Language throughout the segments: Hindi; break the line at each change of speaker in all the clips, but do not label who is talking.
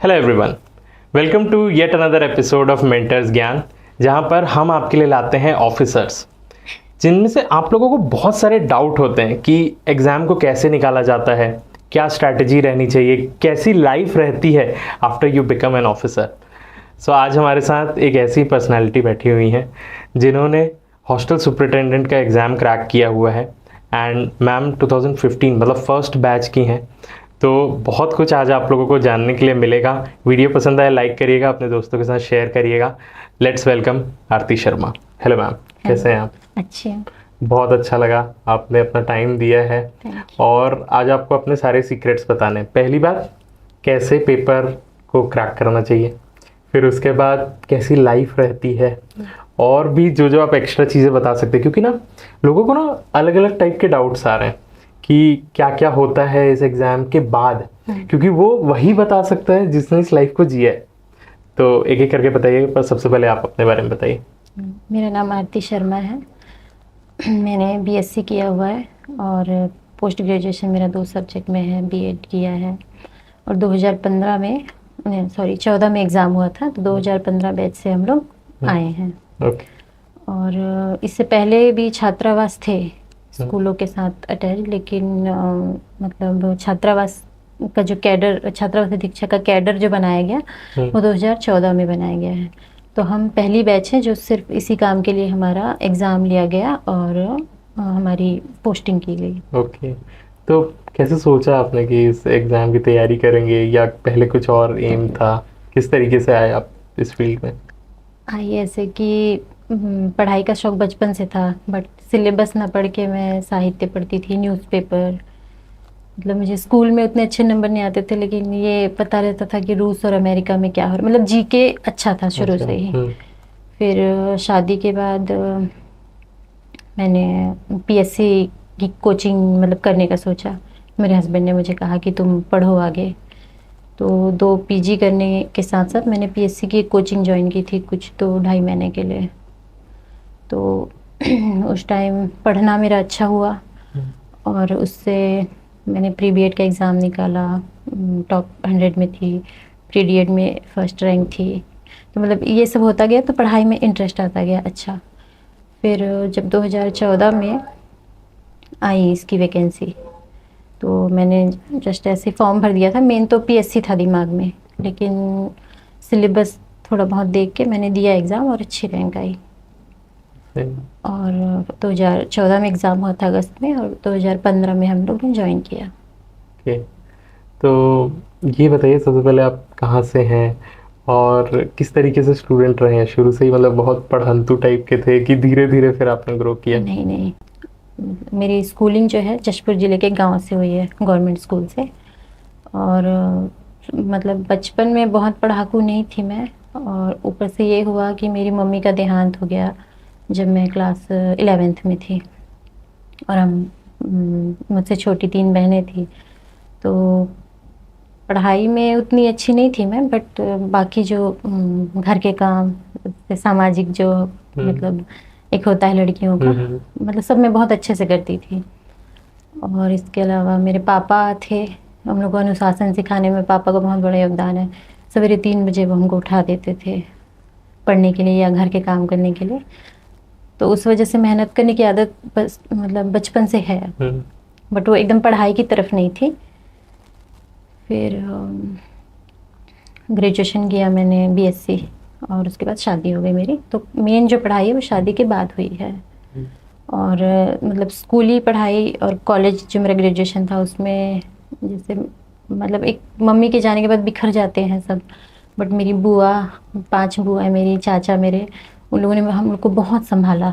Hello everyone, welcome to yet another episode of mentors Gyan, जहां पर हम आपके लिए लाते हैं ऑफिसर्स जिनमें से आप लोगों को बहुत सारे डाउट होते हैं कि एग्ज़ाम को कैसे निकाला जाता है, क्या स्ट्रैटेजी रहनी चाहिए, कैसी लाइफ रहती है after you become an officer. So आज हमारे साथ एक ऐसी पर्सनालिटी बैठी हुई हैं जिन्होंने हॉस्टल सुपरिटेंडेंट का एग्ज़ाम क्रैक किया हुआ है एंड मैम 2015 मतलब फर्स्ट बैच की हैं। तो बहुत कुछ आज आप लोगों को जानने के लिए मिलेगा। वीडियो पसंद आए लाइक करिएगा, अपने दोस्तों के साथ शेयर करिएगा। Let's welcome Aarti Sharma. Hello ma'am, कैसे हैं आप?
अच्छे हैं।
बहुत अच्छा लगा आपने अपना टाइम दिया है और आज आपको अपने सारे सीक्रेट्स बताने हैं। पहली बात, कैसे पेपर को क्रैक करना चाहिए, फिर उसके बाद कैसी लाइफ रहती है और भी जो आप एक्स्ट्रा चीज़ें बता सकते हैं, क्योंकि ना लोगों को ना अलग अलग टाइप के डाउट्स आ रहे हैं कि क्या क्या होता है इस एग्ज़ाम के बाद, क्योंकि वो वही बता सकता है जिसने इस लाइफ को जिया है। तो एक एक करके बताइए, पर सबसे पहले आप अपने बारे में बताइए।
मेरा नाम आरती शर्मा है। मैंने बीएससी किया हुआ है और पोस्ट ग्रेजुएशन मेरा 2 सब्जेक्ट में है, बीएड किया है। और 2015 में 14 में एग्ज़ाम हुआ था, तो 2015 बैच से हम लोग आए हैं। और इससे पहले भी छात्रावास थे स्कूलों के साथ अटैच, लेकिन मतलब छात्रावास का जो कैडर, छात्रावास अधीक्षक का कैडर जो बनाया गया वो 2014 में बनाया गया है। तो हम पहली बैच है जो सिर्फ इसी काम के लिए हमारा एग्ज़ाम लिया गया और हमारी पोस्टिंग की गई।
ओके, तो कैसे सोचा आपने कि इस एग्ज़ाम की तैयारी करेंगे, या पहले कुछ और एम था? किस तरीके से आए आप इस फील्ड में?
आई ऐसे कि पढ़ाई का शौक़ बचपन से था, बट सिलेबस ना पढ़ के मैं साहित्य पढ़ती थी, न्यूज़पेपर। मतलब मुझे स्कूल में उतने अच्छे नंबर नहीं आते थे, लेकिन ये पता रहता था कि रूस और अमेरिका में क्या हो रहा है। मतलब जीके अच्छा था शुरू से ही। फिर शादी के बाद मैंने पीएससी की कोचिंग मतलब करने का सोचा। मेरे हस्बैंड ने मुझे कहा कि तुम पढ़ो आगे, तो 2 पीजी करने के साथ साथ मैंने पीएससी की कोचिंग ज्वाइन की थी कुछ 2-2.5 महीने के लिए। तो उस टाइम पढ़ना मेरा अच्छा हुआ और उससे मैंने प्री बीएड का एग्ज़ाम निकाला, टॉप 100 में थी, प्री बीएड में फर्स्ट रैंक थी। तो मतलब ये सब होता गया तो पढ़ाई में इंटरेस्ट आता गया अच्छा। फिर जब 2014 में आई इसकी वैकेंसी, तो मैंने जस्ट ऐसे फॉर्म भर दिया था। मेन तो पीएससी था दिमाग में, लेकिन सिलेबस थोड़ा बहुत देख के मैंने दिया एग्ज़ाम और अच्छी रैंक आई। और 2014 में एग्ज़ाम हुआ था अगस्त में, और 2015 में हम लोग ने ज्वाइन किया।
ओके, तो ये बताइए सबसे पहले आप कहाँ से हैं और किस तरीके से स्टूडेंट रहे हैं? शुरू से ही मतलब बहुत पढ़ंतू टाइप के थे कि धीरे धीरे फिर आपने ग्रो किया?
नहीं, मेरी स्कूलिंग जो है जशपुर ज़िले के गांव से हुई है, गवर्नमेंट स्कूल से। और मतलब बचपन में बहुत पढ़ाकू नहीं थी मैं, और ऊपर से ये हुआ कि मेरी मम्मी का देहांत हो गया जब मैं क्लास 11th में थी। और हम मुझसे छोटी 3 बहनें थी, तो पढ़ाई में उतनी अच्छी नहीं थी मैं, बट बाकी जो घर के काम, सामाजिक जो मतलब एक होता है लड़कियों का, मतलब सब मैं बहुत अच्छे से करती थी। और इसके अलावा मेरे पापा थे, हम लोग को अनुशासन सिखाने में पापा का बहुत बड़ा योगदान है। सवेरे 3 बजे वो हमको उठा देते थे पढ़ने के लिए या घर के काम करने के लिए। तो उस वजह से मेहनत करने की आदत बस मतलब बचपन से है, बट वो एकदम पढ़ाई की तरफ नहीं थी। फिर ग्रेजुएशन किया मैंने बीएससी, और उसके बाद शादी हो गई मेरी। तो मेन जो पढ़ाई है वो शादी के बाद हुई है। और मतलब स्कूली पढ़ाई और कॉलेज जो मेरा ग्रेजुएशन था उसमें जैसे मतलब एक मम्मी के जाने के बाद बिखर जाते हैं सब, बट मेरी बुआ, 5 बुआ है मेरी, चाचा मेरे, उन लोगों ने हम लोग को बहुत संभाला।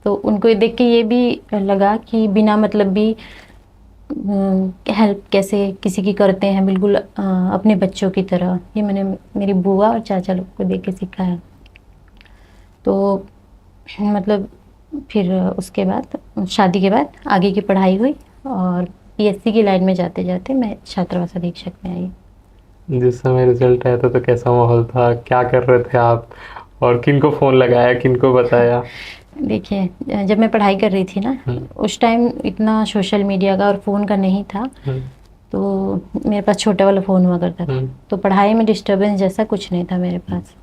तो उनको देख के ये भी लगा कि बिना मतलब भी हेल्प कैसे किसी की करते हैं, बिल्कुल अपने बच्चों की तरह। ये मैंने मेरी बुआ और चाचा लोग को देख के सीखा है। तो मतलब फिर उसके बाद शादी के बाद आगे की पढ़ाई हुई, और पीएससी की लाइन में जाते जाते मैं छात्रावास अधीक्षक में आई।
जिस समय रिजल्ट आया था तो कैसा माहौल था, क्या कर रहे थे आप, और किनको फ़ोन लगाया, किनको बताया?
देखिए, जब मैं पढ़ाई कर रही थी ना, उस टाइम इतना सोशल मीडिया का और फ़ोन का नहीं था। तो मेरे पास छोटा वाला फ़ोन हुआ करता था, तो पढ़ाई में डिस्टरबेंस जैसा कुछ नहीं था मेरे पास।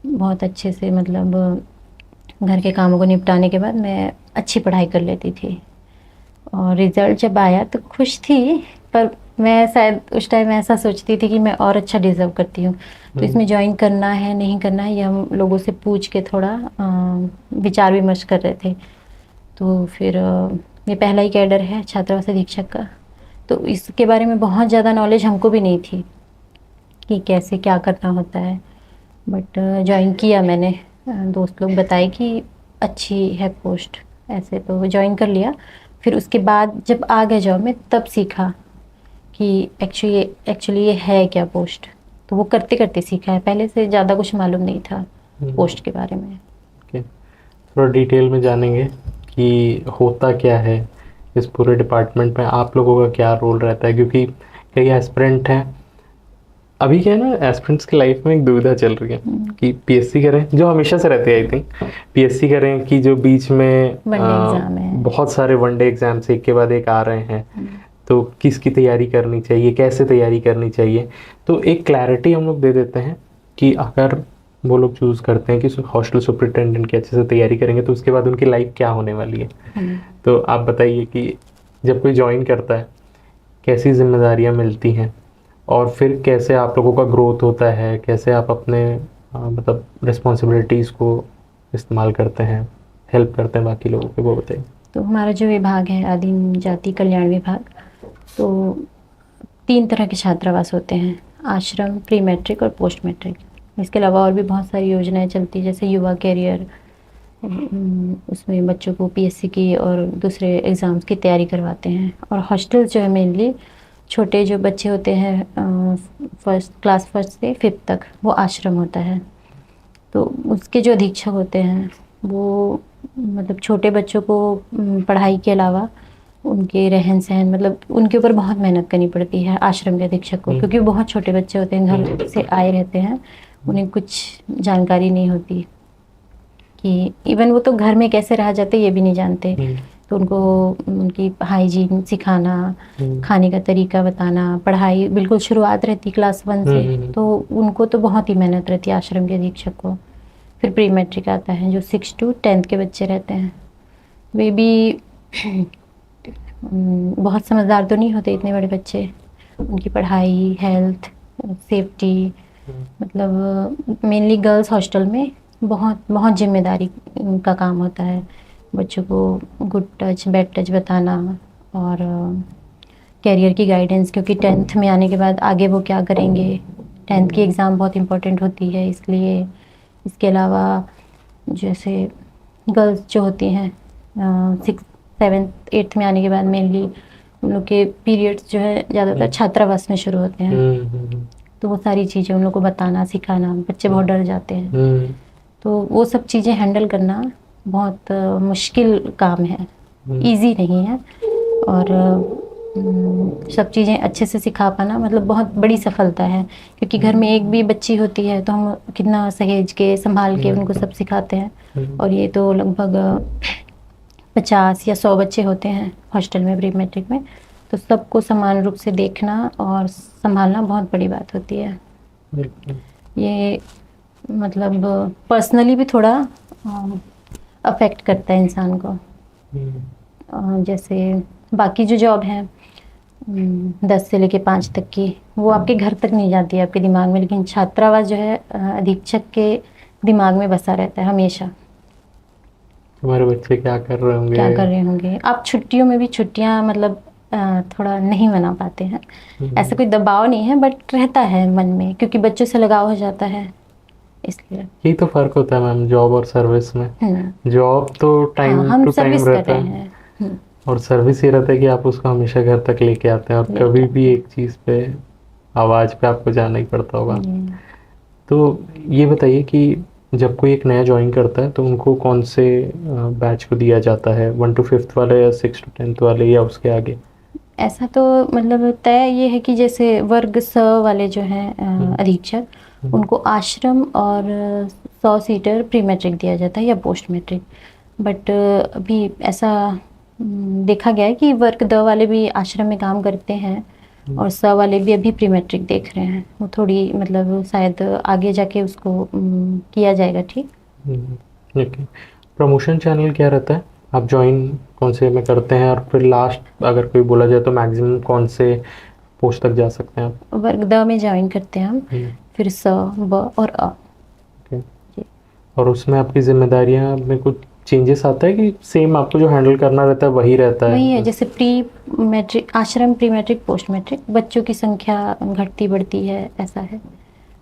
बहुत अच्छे से मतलब घर के कामों को निपटाने के बाद मैं अच्छी पढ़ाई कर लेती थी। और रिज़ल्ट जब आया तो खुश थी, पर मैं शायद उस टाइम ऐसा सोचती थी कि मैं और अच्छा डिज़र्व करती हूँ, तो इसमें ज्वाइन करना है नहीं करना है, ये हम लोगों से पूछ के थोड़ा विचार विमर्श कर रहे थे। तो फिर ये पहला ही कैडर है छात्रावास अधीक्षक का, तो इसके बारे में बहुत ज़्यादा नॉलेज हमको भी नहीं थी कि कैसे क्या करना होता है, बट ज्वाइन किया मैंने। दोस्त लोग बताए कि अच्छी है पोस्ट, ऐसे तो ज्वाइन कर लिया। फिर उसके बाद जब आ गए जॉब में तब सीखा कि एक्चुअली ये है क्या पोस्ट, तो वो करते करते सीखा है, पहले से ज़्यादा कुछ मालूम नहीं था पोस्ट के बारे में।
थोड़ा डिटेल में जानेंगे कि होता क्या है इस पूरे डिपार्टमेंट में, आप लोगों का क्या रोल रहता है, क्योंकि कई एस्पिरेंट हैं। अभी क्या है ना, एस्पिरेंट्स की लाइफ में एक दुविधा चल रही है कि पीएससी करें, जो हमेशा से रहती है आई थिंक, पीएससी करें कि जो बीच में बहुत सारे वनडे एग्जाम्स एक के बाद एक आ रहे हैं, तो किसकी तैयारी करनी चाहिए, कैसे तैयारी करनी चाहिए। तो एक क्लैरिटी हम लोग दे देते हैं कि अगर वो लोग चूज़ करते हैं कि हॉस्टल सुपरिटेंडेंट की अच्छे से तैयारी करेंगे तो उसके बाद उनकी लाइफ क्या होने वाली है। तो आप बताइए कि जब कोई ज्वाइन करता है कैसी जिम्मेदारियां मिलती हैं, और फिर कैसे आप लोगों का ग्रोथ होता है, कैसे आप अपने मतलब रिस्पॉन्सिबिलिटीज़ को इस्तेमाल करते हैं, हेल्प करते हैं बाकी लोगों को, वो बताइए।
तो हमारा जो विभाग है आदिम जाति कल्याण विभाग, तो 3 तरह के छात्रावास होते हैं, आश्रम, प्री मैट्रिक और पोस्ट मैट्रिक। इसके अलावा और भी बहुत सारी योजनाएं चलती हैं, जैसे युवा कैरियर, उसमें बच्चों को पीएससी की और दूसरे एग्ज़ाम्स की तैयारी करवाते हैं। और हॉस्टल जो है मेनली छोटे जो बच्चे होते हैं क्लास फर्स्ट से 5th तक, वो आश्रम होता है। तो उसके जो अधीक्षक होते हैं वो मतलब छोटे बच्चों को पढ़ाई के अलावा उनके रहन सहन, मतलब उनके ऊपर बहुत मेहनत करनी पड़ती है आश्रम के अधीक्षक को, क्योंकि बहुत छोटे बच्चे होते हैं, घर से आए रहते हैं, उन्हें कुछ जानकारी नहीं होती कि इवन वो तो घर में कैसे रह जाते ये भी नहीं जानते। तो उनको उनकी हाइजीन सिखाना, खाने का तरीका बताना, पढ़ाई बिल्कुल शुरुआत रहती क्लास 1 से, तो उनको तो बहुत ही मेहनत रहती है आश्रम के अधीक्षक को। फिर प्री मैट्रिक आता है जो 6 to 10th के बच्चे रहते हैं, वे भी बहुत समझदार तो नहीं होते इतने बड़े बच्चे, उनकी पढ़ाई, हेल्थ, सेफ्टी, मतलब मेनली गर्ल्स हॉस्टल में बहुत बहुत जिम्मेदारी का काम होता है। बच्चों को गुड टच, बैड टच बताना, और कैरियर की गाइडेंस, क्योंकि 10th में आने के बाद आगे वो क्या करेंगे, 10th की एग्ज़ाम बहुत इम्पोर्टेंट होती है इसलिए। इसके अलावा जैसे गर्ल्स जो होती हैं 6th 7th 8th में आने के बाद मेनली उन लोग के पीरियड्स जो है ज़्यादातर छात्रावास में शुरू होते हैं, तो वो सारी चीज़ें उन लोग को बताना सिखाना, बच्चे बहुत डर जाते हैं, तो वो सब चीज़ें हैंडल करना बहुत मुश्किल काम है, इजी नहीं है। और सब चीज़ें अच्छे से सिखा पाना मतलब बहुत बड़ी सफलता है, क्योंकि घर में एक भी बच्ची होती है तो हम कितना सहेज के संभाल के उनको सब सिखाते हैं, और ये तो लगभग 50 या 100 बच्चे होते हैं हॉस्टल में प्री मैट्रिक में, तो सबको समान रूप से देखना और संभालना बहुत बड़ी बात होती है। ये मतलब पर्सनली भी थोड़ा अफेक्ट करता है इंसान को। जैसे बाकी जो जॉब है 10 से लेके 5 तक की, वो आपके घर तक नहीं जाती है, आपके दिमाग में, लेकिन छात्रावास जो है अधीक्षक के दिमाग में बसा रहता है हमेशा।
हमारे बच्चे क्या कर रहे होंगे।
आप छुट्टियों में भी छुट्टियां मतलब थोड़ा नहीं मना पाते हैं, ऐसा कोई दबाव नहीं है, बट रहता है मन में, क्योंकि बच्चों से लगाव हो जाता है, इसलिए।
यही तो फर्क होता है मैम जॉब और सर्विस में। जॉब तो टाइम टू टाइम रहता है, और सर्विस ये रहता है कि आप उसको हमेशा घर तक लेके आते हैं, और कभी भी एक चीज़ पे आवाज़ पे आपको जाना ही पड़ता होगा। तो ये बताइए कि जब कोई एक नया ज्वाइन करता है तो उनको कौन से बैच को दिया जाता है, 1 to 5th वाले या 6 to 10th वाले या उसके आगे?
ऐसा तो मतलब तय ये है कि जैसे वर्ग स वाले जो हैं अधीक्षक, उनको आश्रम और 100 सीटर प्री मैट्रिक दिया जाता है या पोस्ट मैट्रिक। बट अभी ऐसा देखा गया है कि वर्ग द वाले भी आश्रम में काम करते हैं, और स वाले भी अभी प्री मैट्रिक देख रहे हैं। वो थोड़ी मतलब शायद आगे जाके उसको किया जाएगा ठीक।
ओके। प्रमोशन चैनल क्या रहता है, आप ज्वाइन कौन से में करते हैं, और फिर लास्ट अगर कोई बोला जाए तो मैक्सिमम कौन से पोस्ट तक जा सकते हैं आप?
वर्ग द में ज्वाइन करते हैं हम, फिर स, ब और अ।
ओके। और उसमें आपकी जिम्मेदारियां में कुछ चेंजेस आता है कि सेम आपको जो हैंडल करना रहता है वही रहता है?
वही है, जैसे प्री मैट्रिक आश्रम, प्री मैट्रिक, पोस्ट मैट्रिक, बच्चों की संख्या घटती बढ़ती है, ऐसा है।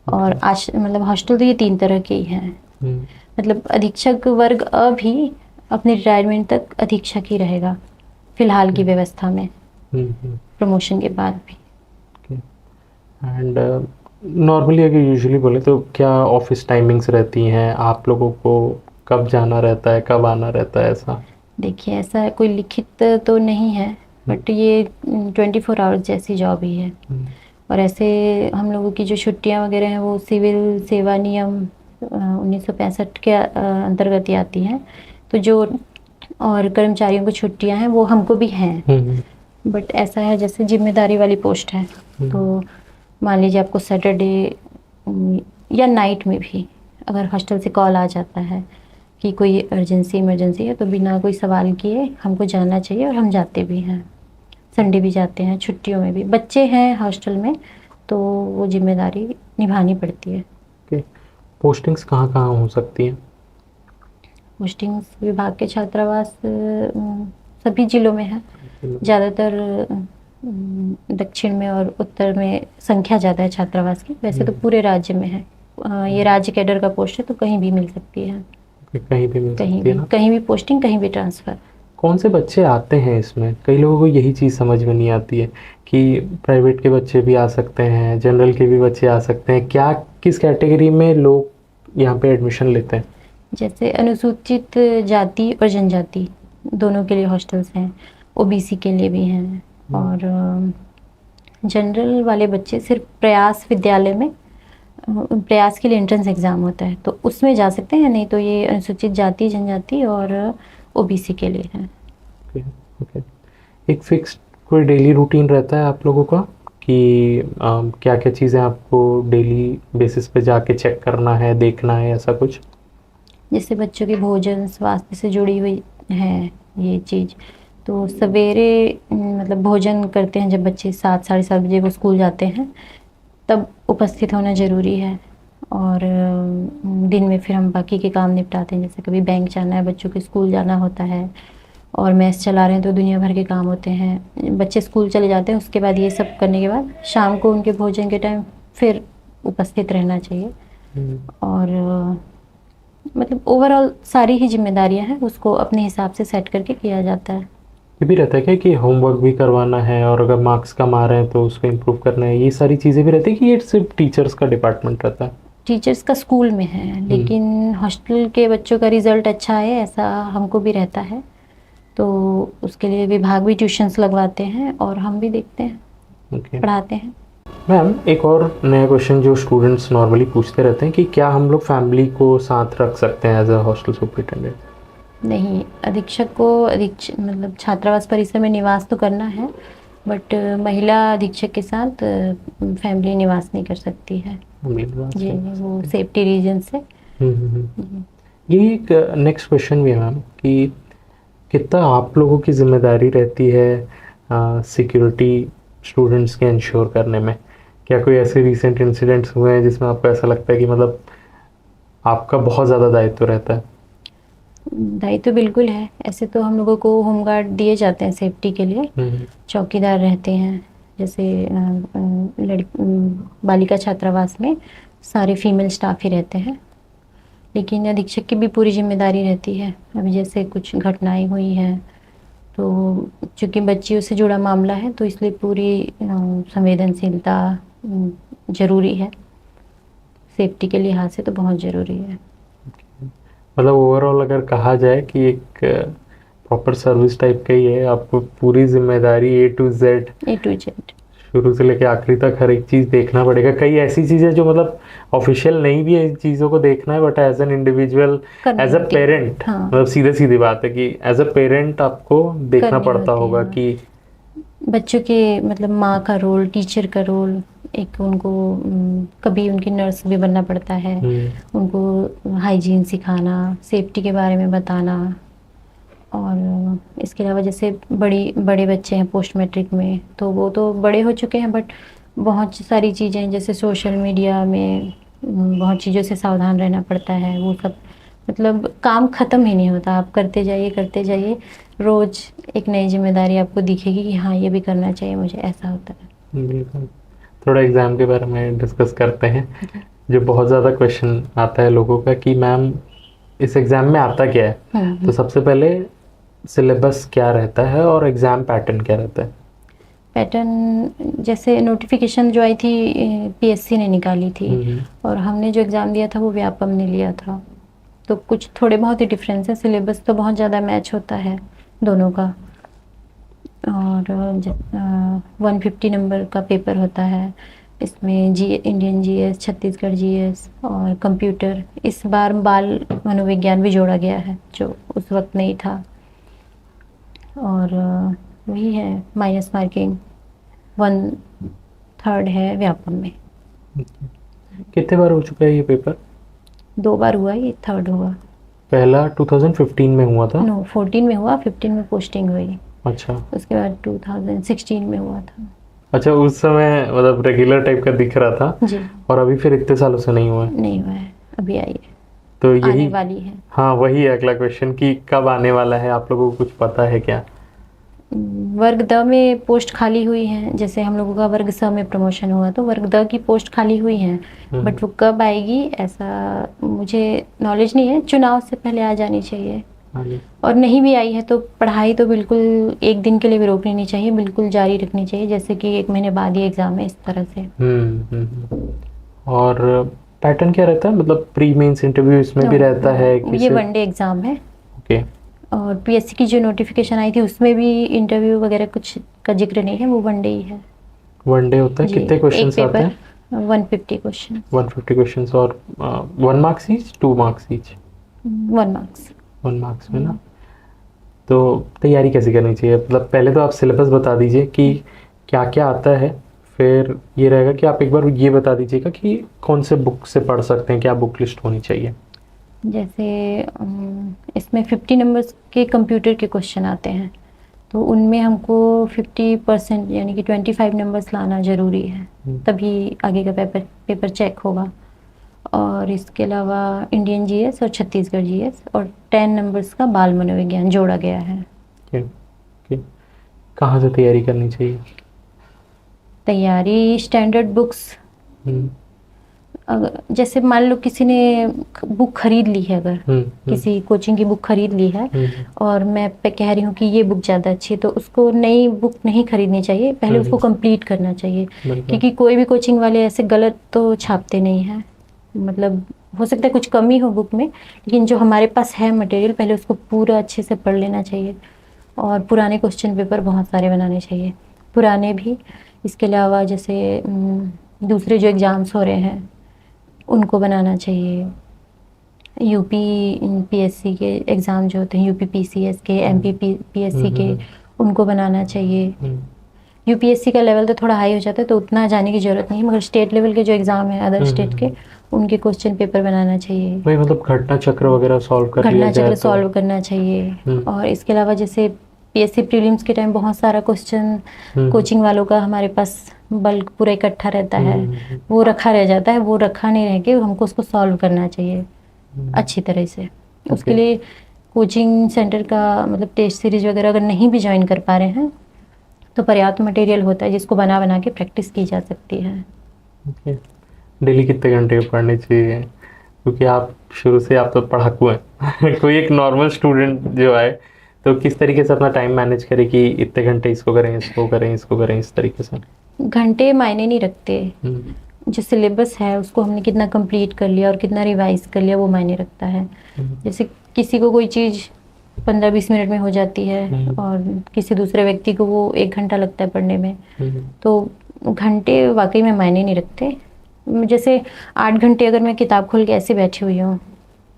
और मतलब हॉस्टल तो ये 3 तरह के ही हैं। मतलब अधीक्षक वर्ग अ भी अपने रिटायरमेंट तक अधीक्षक ही रहेगा फिलहाल की व्यवस्था में, प्रमोशन के बाद भी।
एंड नॉर्मली अगर यूजुअली बोले तो क्या ऑफिस टाइमिंग्स रहती हैं, आप लोगों को कब जाना रहता है, कब आना रहता है, ऐसा?
देखिए, ऐसा कोई लिखित तो नहीं है, बट ये 24 आवर्स जैसी जॉब ही है। और ऐसे हम लोगों की जो छुट्टियां वगैरह हैं वो सिविल सेवा नियम 1965 के अंतर्गत ही आती हैं। तो जो और कर्मचारियों को छुट्टियां हैं वो हमको भी हैं। बट ऐसा है जैसे जिम्मेदारी वाली पोस्ट है, तो मान लीजिए आपको सैटरडे या नाइट में भी अगर हॉस्टल से कॉल आ जाता है कि कोई इमरजेंसी है, तो बिना कोई सवाल किए हमको जाना चाहिए, और हम जाते भी हैं। संडे भी जाते हैं, छुट्टियों में भी। बच्चे हैं हॉस्टल में तो वो जिम्मेदारी निभानी पड़ती है।
ओके। पोस्टिंग्स कहाँ कहाँ हो सकती हैं?
पोस्टिंग्स विभाग के छात्रावास सभी जिलों में है। ज़्यादातर दक्षिण में और उत्तर में संख्या ज़्यादा है छात्रावास की। वैसे तो पूरे राज्य में है। ये राज्य कैडर का पोस्ट है, तो कहीं भी मिल सकती है।
कहीं भी मिल सकती है ना?
कहीं भी पोस्टिंग, कहीं भी ट्रांसफ़र।
कौन से बच्चे आते हैं इसमें? कई लोगों को यही चीज़ समझ में नहीं आती है कि प्राइवेट के बच्चे भी आ सकते हैं, जनरल के भी बच्चे आ सकते हैं। क्या किस कैटेगरी में लोग यहाँ पे एडमिशन लेते हैं?
जैसे अनुसूचित जाति और जनजाति दोनों के लिए हॉस्टल्स हैं, ओबीसी के लिए भी हैं। और जनरल वाले बच्चे सिर्फ प्रयास विद्यालय में प्रयास के लिए एंट्रेंस एग्ज़ाम होता है, तो उसमें जा सकते हैं। नहीं तो ये अनुसूचित जाति, जनजाति और ओबीसी के लिए है।
ओके। एक फिक्स्ड कोई डेली रूटीन रहता है आप लोगों का कि क्या क्या चीज़ें आपको डेली बेसिस पे जाके चेक करना है, देखना है, ऐसा कुछ?
जैसे बच्चों के भोजन स्वास्थ्य से जुड़ी हुई है ये चीज़, तो सवेरे मतलब भोजन करते हैं जब बच्चे 7 साढ़े 7 बजे वो स्कूल जाते हैं, तब उपस्थित होना ज़रूरी है। और दिन में फिर हम बाकी के काम निपटाते हैं, जैसे कभी बैंक जाना है, बच्चों के स्कूल जाना होता है, और मैस चला रहे हैं तो दुनिया भर के काम होते हैं। बच्चे स्कूल चले जाते हैं, उसके बाद ये सब करने के बाद शाम को उनके भोजन के टाइम फिर उपस्थित रहना चाहिए। और मतलब ओवरऑल सारी ही जिम्मेदारियां हैं, उसको अपने हिसाब से सेट करके किया जाता है।
ये भी रहता है क्या कि होमवर्क भी करवाना है, और अगर मार्क्स कम आ रहे हैं तो उसको इम्प्रूव करना है, ये सारी चीज़ें भी रहती है कि ये सिर्फ टीचर्स का डिपार्टमेंट रहता है?
टीचर्स का स्कूल में है, लेकिन हॉस्टल के बच्चों का रिजल्ट अच्छा है ऐसा हमको भी रहता है, तो उसके लिए विभाग भी ट्यूशन्स लगवाते हैं और हम भी देखते हैं, पढ़ाते हैं।
मैम, एक और नया क्वेश्चन जो स्टूडेंट्स नॉर्मली पूछते रहते हैं कि क्या हम लोग फैमिली को साथ रख सकते हैं एज अ हॉस्टल सुपरिटेंडेंट?
नहीं, अधीक्षक को मतलब छात्रावास परिसर में निवास तो करना है, बट महिला अधीक्षक के साथ फैमिली निवास नहीं कर सकती है जी, वो सेफ्टी रीजन से।
ये एक नेक्स्ट क्वेश्चन भी है मैम कि कितना आप लोगों की जिम्मेदारी रहती है सिक्योरिटी स्टूडेंट्स के इंश्योर करने में? क्या कोई ऐसे रिसेंट इंसिडेंट्स हुए हैं जिसमें आपको ऐसा लगता है कि मतलब आपका बहुत ज़्यादा दायित्व रहता है?
दायित्व बिल्कुल है। ऐसे तो हम लोगों को होमगार्ड दिए जाते हैं सेफ्टी के लिए, चौकीदार रहते हैं। जैसे बालिका छात्रावास में सारे फीमेल स्टाफ ही रहते हैं, लेकिन अधीक्षक की भी पूरी जिम्मेदारी रहती है। अभी जैसे कुछ घटनाएं हुई हैं, तो चूँकि बच्चियों से जुड़ा मामला है, तो इसलिए पूरी संवेदनशीलता ज़रूरी है। सेफ्टी के लिहाज से तो बहुत ज़रूरी है।
मतलब ओवरऑल अगर कहा जाए कि एक प्रॉपर सर्विस टाइप का ही है, आपको पूरी जिम्मेदारी ए टू जेड शुरू से लेके आखिरी तक हर एक चीज़ देखना पड़ेगा। कई ऐसी चीज़ें जो मतलब ऑफिशियल नहीं भी है, चीज़ों को देखना है, but as an individual, as a parent, मतलब सीधे सीधी बात है कि एज अ पेरेंट आपको देखना पड़ता होगा कि
बच्चों के मतलब माँ का रोल, टीचर का रोल, एक उनको कभी उनकी नर्स भी बनना पड़ता है, उनको हाइजीन सिखाना, सेफ्टी के बारे में बताना। और इसके अलावा जैसे बड़े बच्चे हैं पोस्ट मैट्रिक में, तो वो तो बड़े हो चुके हैं, बट बहुत सारी चीज़ें जैसे सोशल मीडिया में बहुत चीज़ों से सावधान रहना पड़ता है। वो सब मतलब काम ख़त्म ही नहीं होता, आप करते जाइए, रोज़ एक नई जिम्मेदारी आपको दिखेगी कि हाँ ये भी करना चाहिए मुझे, ऐसा होता है।
बिल्कुल। थोड़ा एग्ज़ाम के बारे में डिस्कस करते हैं। जो बहुत ज़्यादा क्वेश्चन आता है लोगों का कि मैम इस एग्ज़ाम में आता क्या है? तो सबसे पहले सिलेबस क्या रहता है और एग्ज़ाम पैटर्न क्या रहता है?
पैटर्न जैसे नोटिफिकेशन जो आई थी पीएससी ने निकाली थी, और हमने जो एग्ज़ाम दिया था वो व्यापम ने लिया था, तो कुछ थोड़े बहुत ही डिफरेंस है। सिलेबस तो बहुत ज़्यादा मैच होता है दोनों का। और 150 नंबर का पेपर होता है, इसमें इंडियन जीएस, छत्तीसगढ़ जीएस और कंप्यूटर। इस बार बाल मनोविज्ञान भी जोड़ा गया है जो उस वक्त नहीं था। और वही है, माइनस मार्किंग 1/3 है व्यापम में।
कितने बार हो चुका है ये पेपर?
2 बार हुआ, ये 3rd हुआ।
पहला 2015 में हुआ था?
नो, 14 में हुआ, 15 में पोस्टिंग हुई।
अच्छा।
उसके बाद 2016 में हुआ था।
अच्छा, उस समय मतलब रेगुलर टाइप का दिख रहा था
जी।
और अभी फिर इतने सालों से नहीं हुआ है?
नहीं हुआ है, अभी आई है,
तो यही
आने वाली है।
हाँ, वही है अगला क्वेश्चन कि कब आने वाला है, आप लोगों को कुछ पता है क्या?
वर्ग द में पोस्ट खाली हुई है, जैसे हम लोगों का वर्ग स में प्रमोशन हुआ तो वर्ग द की पोस्ट खाली हुई है, बट वो कब आएगी ऐसा मुझे नॉलेज नहीं है। चुनाव से पहले आ जानी चाहिए, और नहीं भी आई है तो पढ़ाई तो बिल्कुल एक दिन के लिए भी रोकनी नहीं चाहिए, बिल्कुल जारी रखनी चाहिए, जैसे कि 1 महीने बाद ही एग्ज़ाम है, इस तरह से।
और पैटर्न क्या रहता है, मतलब प्री मेंस इंटरव्यू इसमें भी रहता है?
ये 1 डे एग्ज़ाम है।
ओके।
और पीएससी की जो नोटिफिकेशन आई थी उसमें भी इंटरव्यू वगैरह कुछ का जिक्र नहीं है, वो 1 डे ही है।
1 डे होता है? कितने क्वेश्चन आते हैं?
150 क्वेश्चन।
150 क्वेश्चन। और 1 marks each, 2 marks each?
1 marks.
1 marks में ना। तो तैयारी कैसे करनी चाहिए? मतलब पहले तो आप सिलेबस बता दीजिए कि क्या क्या आता है, फिर ये रहेगा कि आप एक बार ये बता दीजिएगा कि कौन से बुक से पढ़ सकते हैं, क्या बुक लिस्ट होनी चाहिए।
जैसे इसमें 50 नंबर्स के कंप्यूटर के क्वेश्चन आते हैं, तो उनमें हमको 50% यानी कि 25 नंबर्स लाना ज़रूरी है, तभी आगे का पेपर चेक होगा। और इसके अलावा इंडियन जीएस और छत्तीसगढ़ जीएस और 10 नंबर्स का बाल मनोविज्ञान जोड़ा गया है।
कहाँ से तैयारी करनी चाहिए?
तैयारी स्टैंडर्ड बुक्स, जैसे मान लो किसी ने बुक खरीद ली है, अगर किसी कोचिंग की बुक खरीद ली है और मैं कह रही हूँ कि ये बुक ज़्यादा अच्छी है, तो उसको नई बुक नहीं खरीदनी चाहिए, पहले उसको कंप्लीट करना चाहिए, क्योंकि कोई भी कोचिंग वाले ऐसे गलत तो छापते नहीं हैं। मतलब हो सकता है कुछ कमी हो बुक में, लेकिन जो हमारे पास है मटेरियल पहले उसको पूरा अच्छे से पढ़ लेना चाहिए। और पुराने क्वेश्चन पेपर बहुत सारे बनाने चाहिए, पुराने भी। इसके अलावा जैसे दूसरे जो एग्ज़ाम्स हो रहे हैं उनको बनाना चाहिए। यूपी पीएससी के एग्ज़ाम जो होते हैं, यूपी पीसीएस के, एमपी पीएससी के, उनको बनाना चाहिए। यूपीएससी का लेवल तो थोड़ा हाई हो जाता है तो उतना जाने की ज़रूरत नहीं है, मगर स्टेट लेवल के जो एग्ज़ाम है अदर स्टेट के, उनके क्वेश्चन पेपर बनाना चाहिए।
वही मतलब घटना चक्र वगैरह सॉल्व
करना चाहिए। और इसके अलावा जैसे पीएससी प्रीलिम्स के टाइम बहुत सारा क्वेश्चन कोचिंग वालों का हमारे पास बल्क पूरा इकट्ठा रहता है, वो रखा रह जाता है, वो रखा नहीं रह के हमको उसको सॉल्व करना चाहिए अच्छी तरह से। उसके लिए कोचिंग सेंटर का मतलब टेस्ट सीरीज वगैरह अगर नहीं भी ज्वाइन कर पा रहे हैं तो पर्याप्त मटेरियल होता है जिसको बना बना के प्रैक्टिस की जा सकती है।
डेली कितने घंटे पढ़ने चाहिए? क्योंकि आप शुरू से आप तो पढ़ाकू हैं कोई एक नॉर्मल स्टूडेंट जो है तो किस तरीके से अपना टाइम मैनेज करे कि इतने घंटे इसको करें, इसको करें, इसको करें, इस तरीके से?
घंटे मायने नहीं रखते, जो सिलेबस है उसको हमने कितना कंप्लीट कर लिया और कितना रिवाइज कर लिया वो मायने रखता है। जैसे किसी को कोई चीज़ 15-20 मिनट में हो जाती है और किसी दूसरे व्यक्ति को वो 1 घंटा लगता है पढ़ने में, तो घंटे वाकई में मायने नहीं रखते। जैसे 8 घंटे अगर मैं किताब खोल के ऐसे बैठी हुई हूँ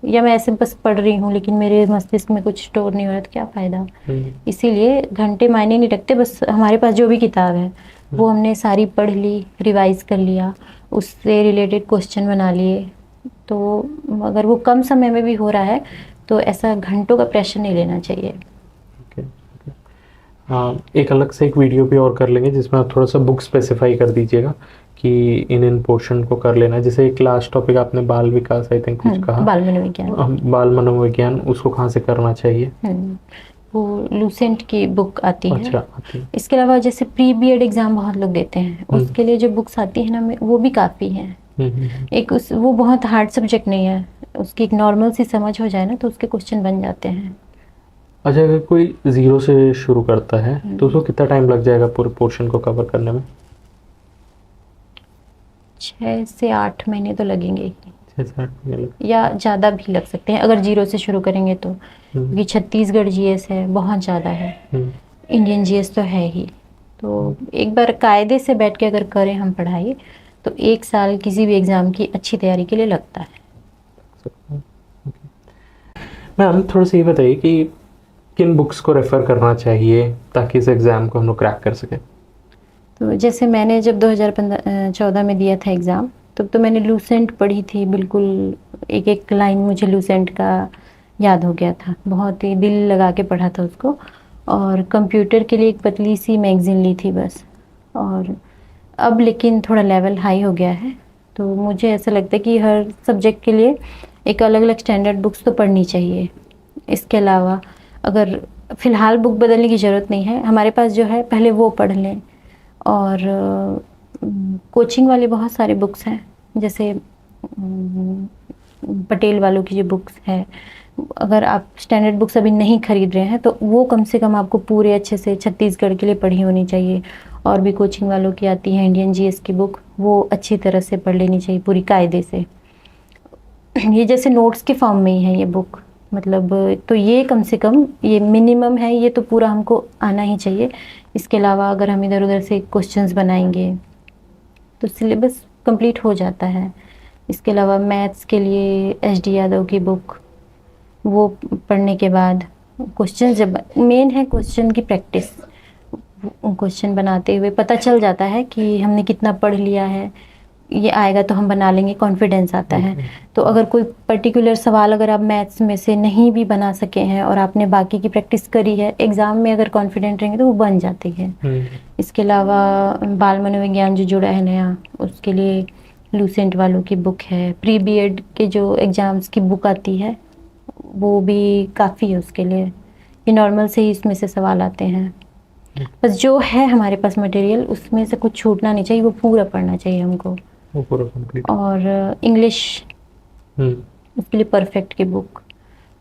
या मैं ऐसे बस पढ़ रही हूँ लेकिन मेरे मस्तिष्क में कुछ स्टोर नहीं हो रहा तो क्या फ़ायदा। इसीलिए घंटे मायने नहीं रखते, बस हमारे पास जो भी किताब है वो हमने सारी पढ़ ली, रिवाइज कर लिया, उससे रिलेटेड क्वेश्चन बना लिए। तो अगर वो कम समय में भी हो रहा है तो ऐसा घंटों का प्रेशर नहीं लेना चाहिए।
एक अलग से एक वीडियो भी और कर लेंगे जिसमें आप थोड़ा सा बुक स्पेसिफाई कर दीजिएगा कि इन पोर्शन को कर लेना है। जैसे एक लास्ट टॉपिक आपने बाल विकास आई थिंक कुछ कहा,
बाल मनोविज्ञान,
बाल मनोविज्ञान, उसको कहाँ से करना चाहिए?
वो लूसेंट की बुक आती है।
अच्छा, आती है।
इसके अलावा जैसे प्री बीएड एग्ज़ाम बहुत लोग देते हैं, उसके लिए जो बुक्स आती है ना वो भी काफ़ी हैं। एक वो बहुत हार्ड सब्जेक्ट नहीं है, उसकी एक नॉर्मल सी समझ हो जाए ना तो उसके क्वेश्चन बन जाते हैं।
अच्छा, अगर कोई ज़ीरो से शुरू करता है तो उसको कितना टाइम लग जाएगा पूरे पोर्शन को कवर करने में?
6 से 8 महीने तो लगेंगे ही,
6 से 8 महीने
या ज़्यादा भी लग सकते हैं अगर जीरो से शुरू करेंगे तो। क्योंकि छत्तीसगढ़ जीएस है, बहुत ज़्यादा है, इंडियन जीएस तो है ही। तो एक बार कायदे से बैठ के अगर करें हम पढ़ाई तो 1 साल किसी भी एग्ज़ाम की अच्छी तैयारी के लिए लगता है।
मैम थोड़ा सा ये बताइए कि किन बुक्स को रेफ़र करना चाहिए ताकि इस एग्ज़ाम को हम लोग क्रैक कर सकें?
तो जैसे मैंने जब 2014 में दिया था एग्ज़ाम, तब तो मैंने लूसेंट पढ़ी थी, बिल्कुल एक एक लाइन मुझे लूसेंट का याद हो गया था, बहुत ही दिल लगा के पढ़ा था उसको। और कंप्यूटर के लिए एक पतली सी मैगज़ीन ली थी बस। और अब लेकिन थोड़ा लेवल हाई हो गया है, तो मुझे ऐसा लगता है कि हर सब्जेक्ट के लिए एक अलग अलग स्टैंडर्ड बुक्स तो पढ़नी चाहिए। इसके अलावा अगर फ़िलहाल बुक बदलने की ज़रूरत नहीं है, हमारे पास जो है पहले वो पढ़ लें। और कोचिंग वाले बहुत सारे बुक्स हैं, जैसे पटेल वालों की जो बुक्स है, अगर आप स्टैंडर्ड बुक्स अभी नहीं खरीद रहे हैं तो वो कम से कम आपको पूरे अच्छे से छत्तीसगढ़ के लिए पढ़ी होनी चाहिए। और भी कोचिंग वालों की आती है इंडियन जीएस की बुक, वो अच्छी तरह से पढ़ लेनी चाहिए पूरी कायदे से। ये जैसे नोट्स के फॉर्म में ही है ये बुक, मतलब तो ये कम से कम ये मिनिमम है, ये तो पूरा हमको आना ही चाहिए। इसके अलावा अगर हम इधर उधर से क्वेश्चंस बनाएंगे तो सिलेबस कंप्लीट हो जाता है। इसके अलावा मैथ्स के लिए एच.डी. यादव की बुक, वो पढ़ने के बाद क्वेश्चन, जब मेन है क्वेश्चन की प्रैक्टिस, क्वेश्चन बनाते हुए पता चल जाता है कि हमने कितना पढ़ लिया है, ये आएगा तो हम बना लेंगे, कॉन्फिडेंस आता है। तो अगर कोई पर्टिकुलर सवाल अगर आप मैथ्स में से नहीं भी बना सके हैं और आपने बाकी की प्रैक्टिस करी है, एग्ज़ाम में अगर कॉन्फिडेंट रहेंगे तो वो बन जाती है। इसके अलावा बाल मनोविज्ञान जो जुड़ा है नया, उसके लिए लूसेंट वालों की बुक है। प्री बीएड के जो एग्ज़ाम्स की बुक आती है वो भी काफ़ी है उसके लिए, ये नॉर्मल से ही इसमें से सवाल आते हैं। बस जो है हमारे पास मटेरियल, उसमें से कुछ छूटना नहीं चाहिए, वो पूरा पढ़ना चाहिए हमको,
वो पूरा कंप्लीट।
और इंग्लिश उसके लिए परफेक्ट की बुक।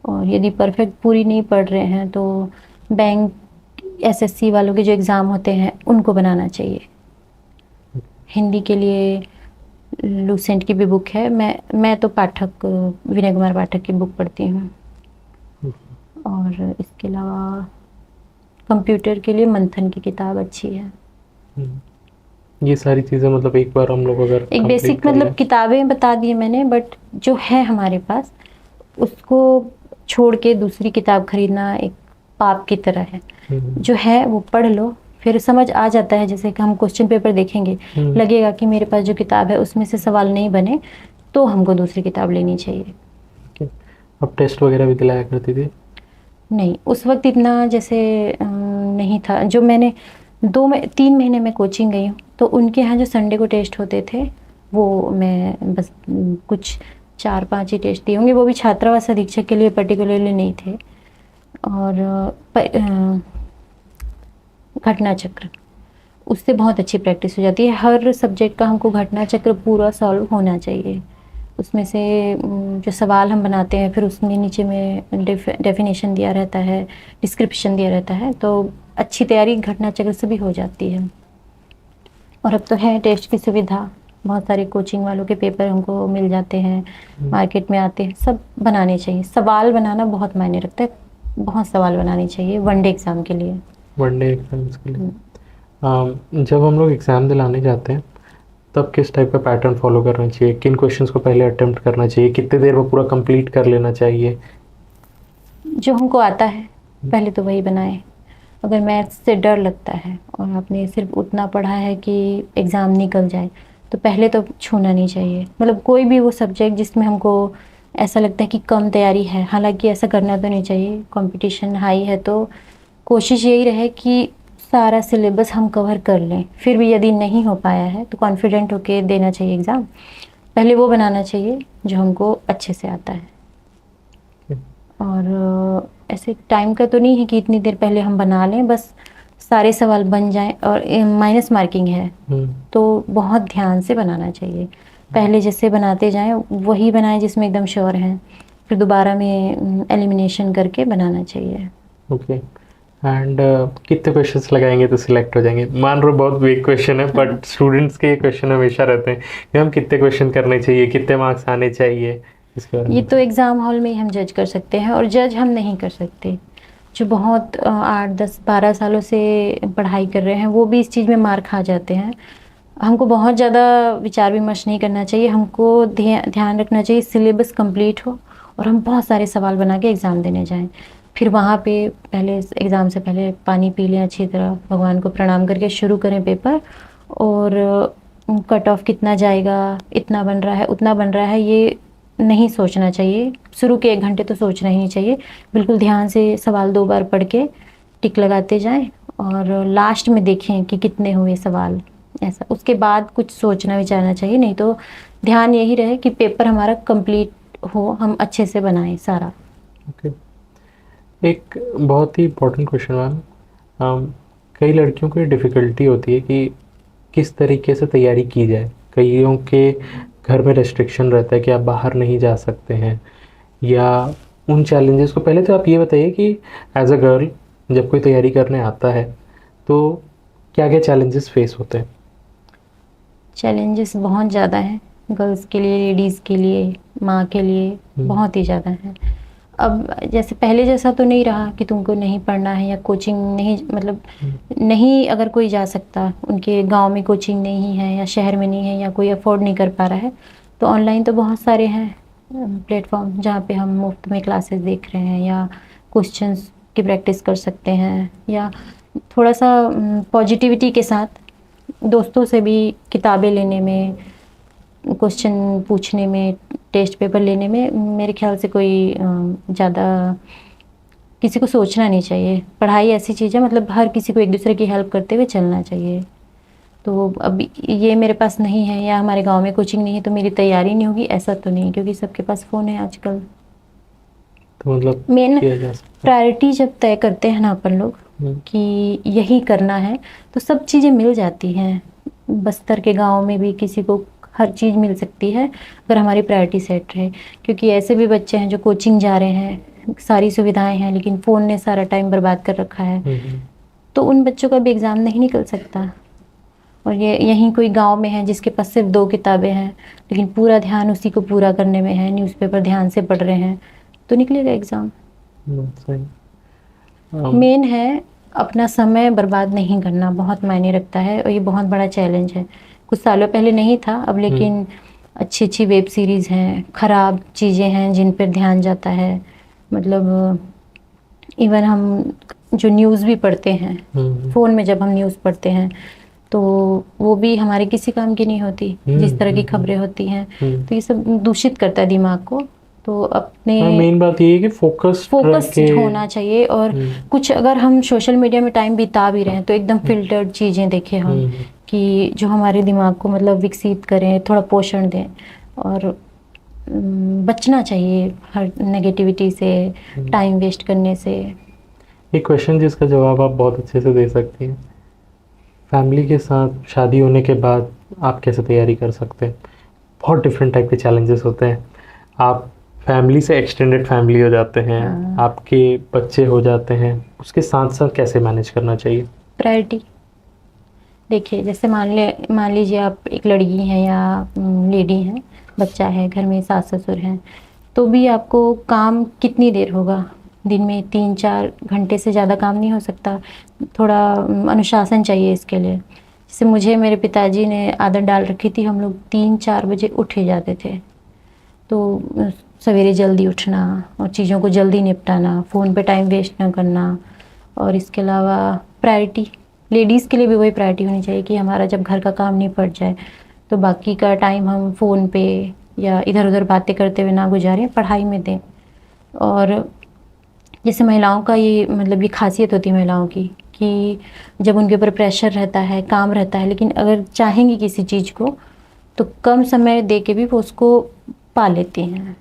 और यदि परफेक्ट पूरी नहीं पढ़ रहे हैं तो बैंक एसएससी वालों के जो एग्ज़ाम होते हैं उनको बनाना चाहिए। हिंदी के लिए लूसेंट की भी बुक है, मैं तो पाठक, विनय कुमार पाठक की बुक पढ़ती हूँ। और इसके अलावा कंप्यूटर के लिए मंथन की किताब अच्छी है।
ये सारी चीज़ें मतलब एक बार हम लोग अगर
एक बेसिक मतलब किताबें बता दी मैंने, बट जो है हमारे पास उसको छोड़ के दूसरी किताब खरीदना एक पाप की तरह है। जो है वो पढ़ लो, फिर समझ आ जाता है। जैसे कि हम क्वेश्चन पेपर देखेंगे, लगेगा कि मेरे पास जो किताब है उसमें से सवाल नहीं बने तो हमको दूसरी किताब लेनी चाहिए।
अब टेस्ट वगैरह भी दिलाया करती थी?
नहीं, उस वक्त इतना जैसे नहीं था। जो मैंने 3 महीने में कोचिंग गई हूँ, तो उनके यहाँ जो संडे को टेस्ट होते थे वो मैं बस कुछ 4-5 ही टेस्ट दिए होंगे, वो भी छात्रावास अधीक्षक के लिए पर्टिकुलरली नहीं थे। और घटना चक्र, उससे बहुत अच्छी प्रैक्टिस हो जाती है। हर सब्जेक्ट का हमको घटना चक्र पूरा सॉल्व होना चाहिए। उसमें से जो सवाल हम बनाते हैं फिर उसमें नीचे में डेफिनेशन दिया रहता है, डिस्क्रिप्शन दिया रहता है, तो अच्छी तैयारी घटना चक्र से भी हो जाती है। और अब तो है टेस्ट की सुविधा, बहुत सारे कोचिंग वालों के पेपर हमको मिल जाते हैं, मार्केट में आते हैं, सब बनाने चाहिए। सवाल बनाना बहुत मायने रखता है, बहुत सवाल बनाने चाहिए वनडे एग्ज़ाम के लिए।
वनडे एग्जाम्स के लिए जब हम लोग एग्ज़ाम दिलाने जाते हैं तब किस टाइप का पैटर्न फॉलो करना चाहिए, किन क्वेश्चंस को पहले अटेम्प्ट करना चाहिए, कितने देर में पूरा कंप्लीट कर लेना चाहिए?
जो हमको आता है पहले तो वही बनाए। अगर मैथ्स से डर लगता है और आपने सिर्फ उतना पढ़ा है कि एग्ज़ाम निकल जाए, तो पहले तो छूना नहीं चाहिए। मतलब कोई भी वो सब्जेक्ट जिसमें हमको ऐसा लगता है कि कम तैयारी है, हालांकि ऐसा करना तो नहीं चाहिए, कंपटीशन हाई है, तो कोशिश यही रहे कि सारा सिलेबस हम कवर कर लें। फिर भी यदि नहीं हो पाया है तो कॉन्फिडेंट होके देना चाहिए एग्ज़ाम। पहले वो बनाना चाहिए जो हमको अच्छे से आता है। और ऐसे टाइम का तो नहीं है कि इतनी देर पहले हम बना लें, बस सारे सवाल बन जाएं। और माइनस मार्किंग है तो बहुत ध्यान से बनाना चाहिए। पहले जैसे बनाते जाएं वही बनाएं जिसमें एकदम श्योर हैं, फिर दोबारा में एलिमिनेशन करके बनाना चाहिए।
ओके। एंड कितने क्वेश्चंस लगाएंगे तो सिलेक्ट हो जाएंगे? मान लो बहुत वीक क्वेश्चन है, बट स्टूडेंट्स के क्वेश्चन हमेशा रहते हैं कि हम कितने क्वेश्चन करने चाहिए, कितने मार्क्स आने चाहिए, इसके बारे में
ये तो एग्ज़ाम हॉल में ही हम जज कर सकते हैं, और जज हम नहीं कर सकते। जो बहुत 8, 10, 12 सालों से पढ़ाई कर रहे हैं वो भी इस चीज़ में मार खा जाते हैं। हमको बहुत ज़्यादा विचार विमर्श नहीं करना चाहिए। हमको ध्यान रखना चाहिए सिलेबस कंप्लीट हो और हम बहुत सारे सवाल बना के एग्ज़ाम देने जाएं। फिर वहाँ पे पहले एग्ज़ाम से पहले पानी पी लें अच्छी तरह, भगवान को प्रणाम करके शुरू करें पेपर। और कट ऑफ कितना जाएगा, इतना बन रहा है, उतना बन रहा है, ये नहीं सोचना चाहिए। शुरू के 1 घंटे तो सोचना ही नहीं चाहिए। बिल्कुल ध्यान से सवाल 2 बार पढ़ के टिक लगाते जाएं और लास्ट में देखें कि कितने हुए सवाल, ऐसा। उसके बाद कुछ सोचना विचारना चाहिए। नहीं तो ध्यान यही रहे कि पेपर हमारा कंप्लीट हो, हम अच्छे से बनाएं सारा।
ओके। एक बहुत ही इम्पोर्टेंट क्वेश्चन मैम, कई लड़कियों को ये डिफ़िकल्टी होती है कि किस तरीके से तैयारी की जाए। कईयों के घर में रेस्ट्रिक्शन रहता है कि आप बाहर नहीं जा सकते हैं, या उन चैलेंजेस को पहले तो आप ये बताइए कि एज अ गर्ल जब कोई तैयारी करने आता है तो क्या क्या चैलेंजेस फेस होते हैं?
चैलेंजेस बहुत ज़्यादा हैं, गर्ल्स के लिए, लेडीज़ के लिए, माँ के लिए बहुत ही ज़्यादा है। अब जैसे पहले जैसा तो नहीं रहा कि तुमको नहीं पढ़ना है या कोचिंग नहीं, मतलब नहीं, अगर कोई जा सकता, उनके गांव में कोचिंग नहीं है या शहर में नहीं है या कोई अफोर्ड नहीं कर पा रहा है, तो ऑनलाइन तो बहुत सारे हैं प्लेटफॉर्म जहाँ पे हम मुफ्त में क्लासेस देख रहे हैं या क्वेश्चंस की प्रैक्टिस कर सकते हैं, या थोड़ा सा पॉजिटिविटी के साथ दोस्तों से भी किताबें लेने में, क्वेश्चन पूछने में, टेस्ट पेपर लेने में मेरे ख्याल से कोई ज़्यादा किसी को सोचना नहीं चाहिए। पढ़ाई ऐसी चीज़ है, मतलब हर किसी को एक दूसरे की हेल्प करते हुए चलना चाहिए। तो अब ये मेरे पास नहीं है या हमारे गांव में कोचिंग नहीं है तो मेरी तैयारी नहीं होगी, ऐसा तो नहीं, क्योंकि सबके पास फ़ोन है आजकल।
तो मतलब
मेन प्रायोरिटी जब तय करते हैं ना अपन लोग कि यही करना है, तो सब चीज़ें मिल जाती हैं। बस्तर के गांव में भी किसी को हर चीज़ मिल सकती है अगर हमारी प्रायोरिटी सेट रहे। क्योंकि ऐसे भी बच्चे हैं जो कोचिंग जा रहे हैं, सारी सुविधाएं हैं, लेकिन फ़ोन ने सारा टाइम बर्बाद कर रखा है, तो उन बच्चों का भी एग्ज़ाम नहीं निकल सकता। और ये यहीं कोई गांव में है जिसके पास सिर्फ 2 किताबें हैं, लेकिन पूरा ध्यान उसी को पूरा करने में है, न्यूज़पेपर ध्यान से पढ़ रहे हैं, तो निकलेगा एग्ज़ाम। मेन है अपना समय बर्बाद नहीं करना, बहुत मायने रखता है, और ये बहुत बड़ा चैलेंज है। कुछ सालों पहले नहीं था, अब लेकिन अच्छी अच्छी वेब सीरीज़ हैं, ख़राब चीज़ें हैं जिन पर ध्यान जाता है। मतलब इवन हम जो न्यूज़ भी पढ़ते हैं फ़ोन में, जब हम न्यूज़ पढ़ते हैं तो वो भी हमारे किसी काम की नहीं होती, जिस तरह की खबरें होती हैं, तो ये सब दूषित करता है दिमाग को। तो अपने
मेन बात ये है कि फोकस
होना चाहिए। और कुछ अगर हम सोशल मीडिया में टाइम बिता भी रहे हैं तो एकदम फिल्टर्ड चीज़ें देखें हम, कि जो हमारे दिमाग को मतलब विकसित करें, थोड़ा पोषण दें। और बचना चाहिए हर नेगेटिविटी से, टाइम वेस्ट करने से।
एक क्वेश्चन जिसका जवाब आप बहुत अच्छे से दे सकती हैं, फैमिली के साथ शादी होने के बाद आप कैसे तैयारी कर सकते हैं? बहुत डिफरेंट टाइप के चैलेंजेस होते हैं। आप फैमिली से एक्सटेंडेड फैमिली हो जाते हैं, आपके बच्चे हो जाते हैं, उसके साथ साथ कैसे मैनेज करना चाहिए?
प्रायोरिटी देखिए, जैसे मान लीजिए आप एक लड़की हैं या लेडी हैं, बच्चा है घर में, सास ससुर हैं, तो भी आपको काम कितनी देर होगा? दिन में 3-4 घंटे से ज़्यादा काम नहीं हो सकता। थोड़ा अनुशासन चाहिए इसके लिए। जैसे मुझे मेरे पिताजी ने आदत डाल रखी थी, हम लोग 3-4 बजे उठ ही जाते थे। तो सवेरे जल्दी उठना और चीज़ों को जल्दी निपटाना, फ़ोन पे टाइम वेस्ट ना करना। और इसके अलावा प्रायोरिटी, लेडीज़ के लिए भी वही प्रायोरिटी होनी चाहिए कि हमारा जब घर का काम निपट जाए तो बाकी का टाइम हम फ़ोन पे या इधर उधर बातें करते हुए ना गुजारें, पढ़ाई में दें। और जैसे महिलाओं का ये मतलब ये खासियत होती है महिलाओं की कि जब उनके ऊपर प्रेशर रहता है, काम रहता है, लेकिन अगर चाहेंगी किसी चीज़ को तो कम समय दे के भी वो उसको पा लेती हैं।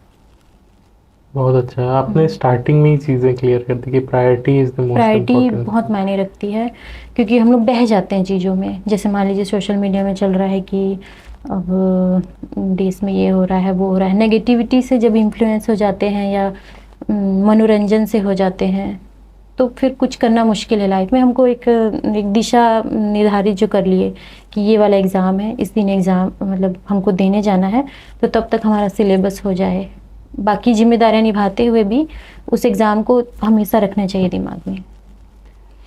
बहुत अच्छा, आपने स्टार्टिंग में ही चीज़ें क्लियर कर दी कि priority is the most
priority
important.
बहुत मायने रखती है, क्योंकि हम लोग बह जाते हैं चीज़ों में। जैसे मान लीजिए सोशल मीडिया में चल रहा है कि अब देश में ये हो रहा है, वो हो रहा है, नेगेटिविटी से जब इन्फ्लुएंस हो जाते हैं या मनोरंजन से हो जाते हैं तो फिर कुछ करना मुश्किल है लाइफ में। हमको एक दिशा निर्धारित जो कर लिए कि ये वाला एग्ज़ाम है, इस दिन एग्ज़ाम मतलब हमको देने जाना है, तो तब तक हमारा सिलेबस हो जाए। बाकी जिम्मेदारियां निभाते हुए भी उस एग्ज़ाम को हमेशा रखना चाहिए दिमाग में।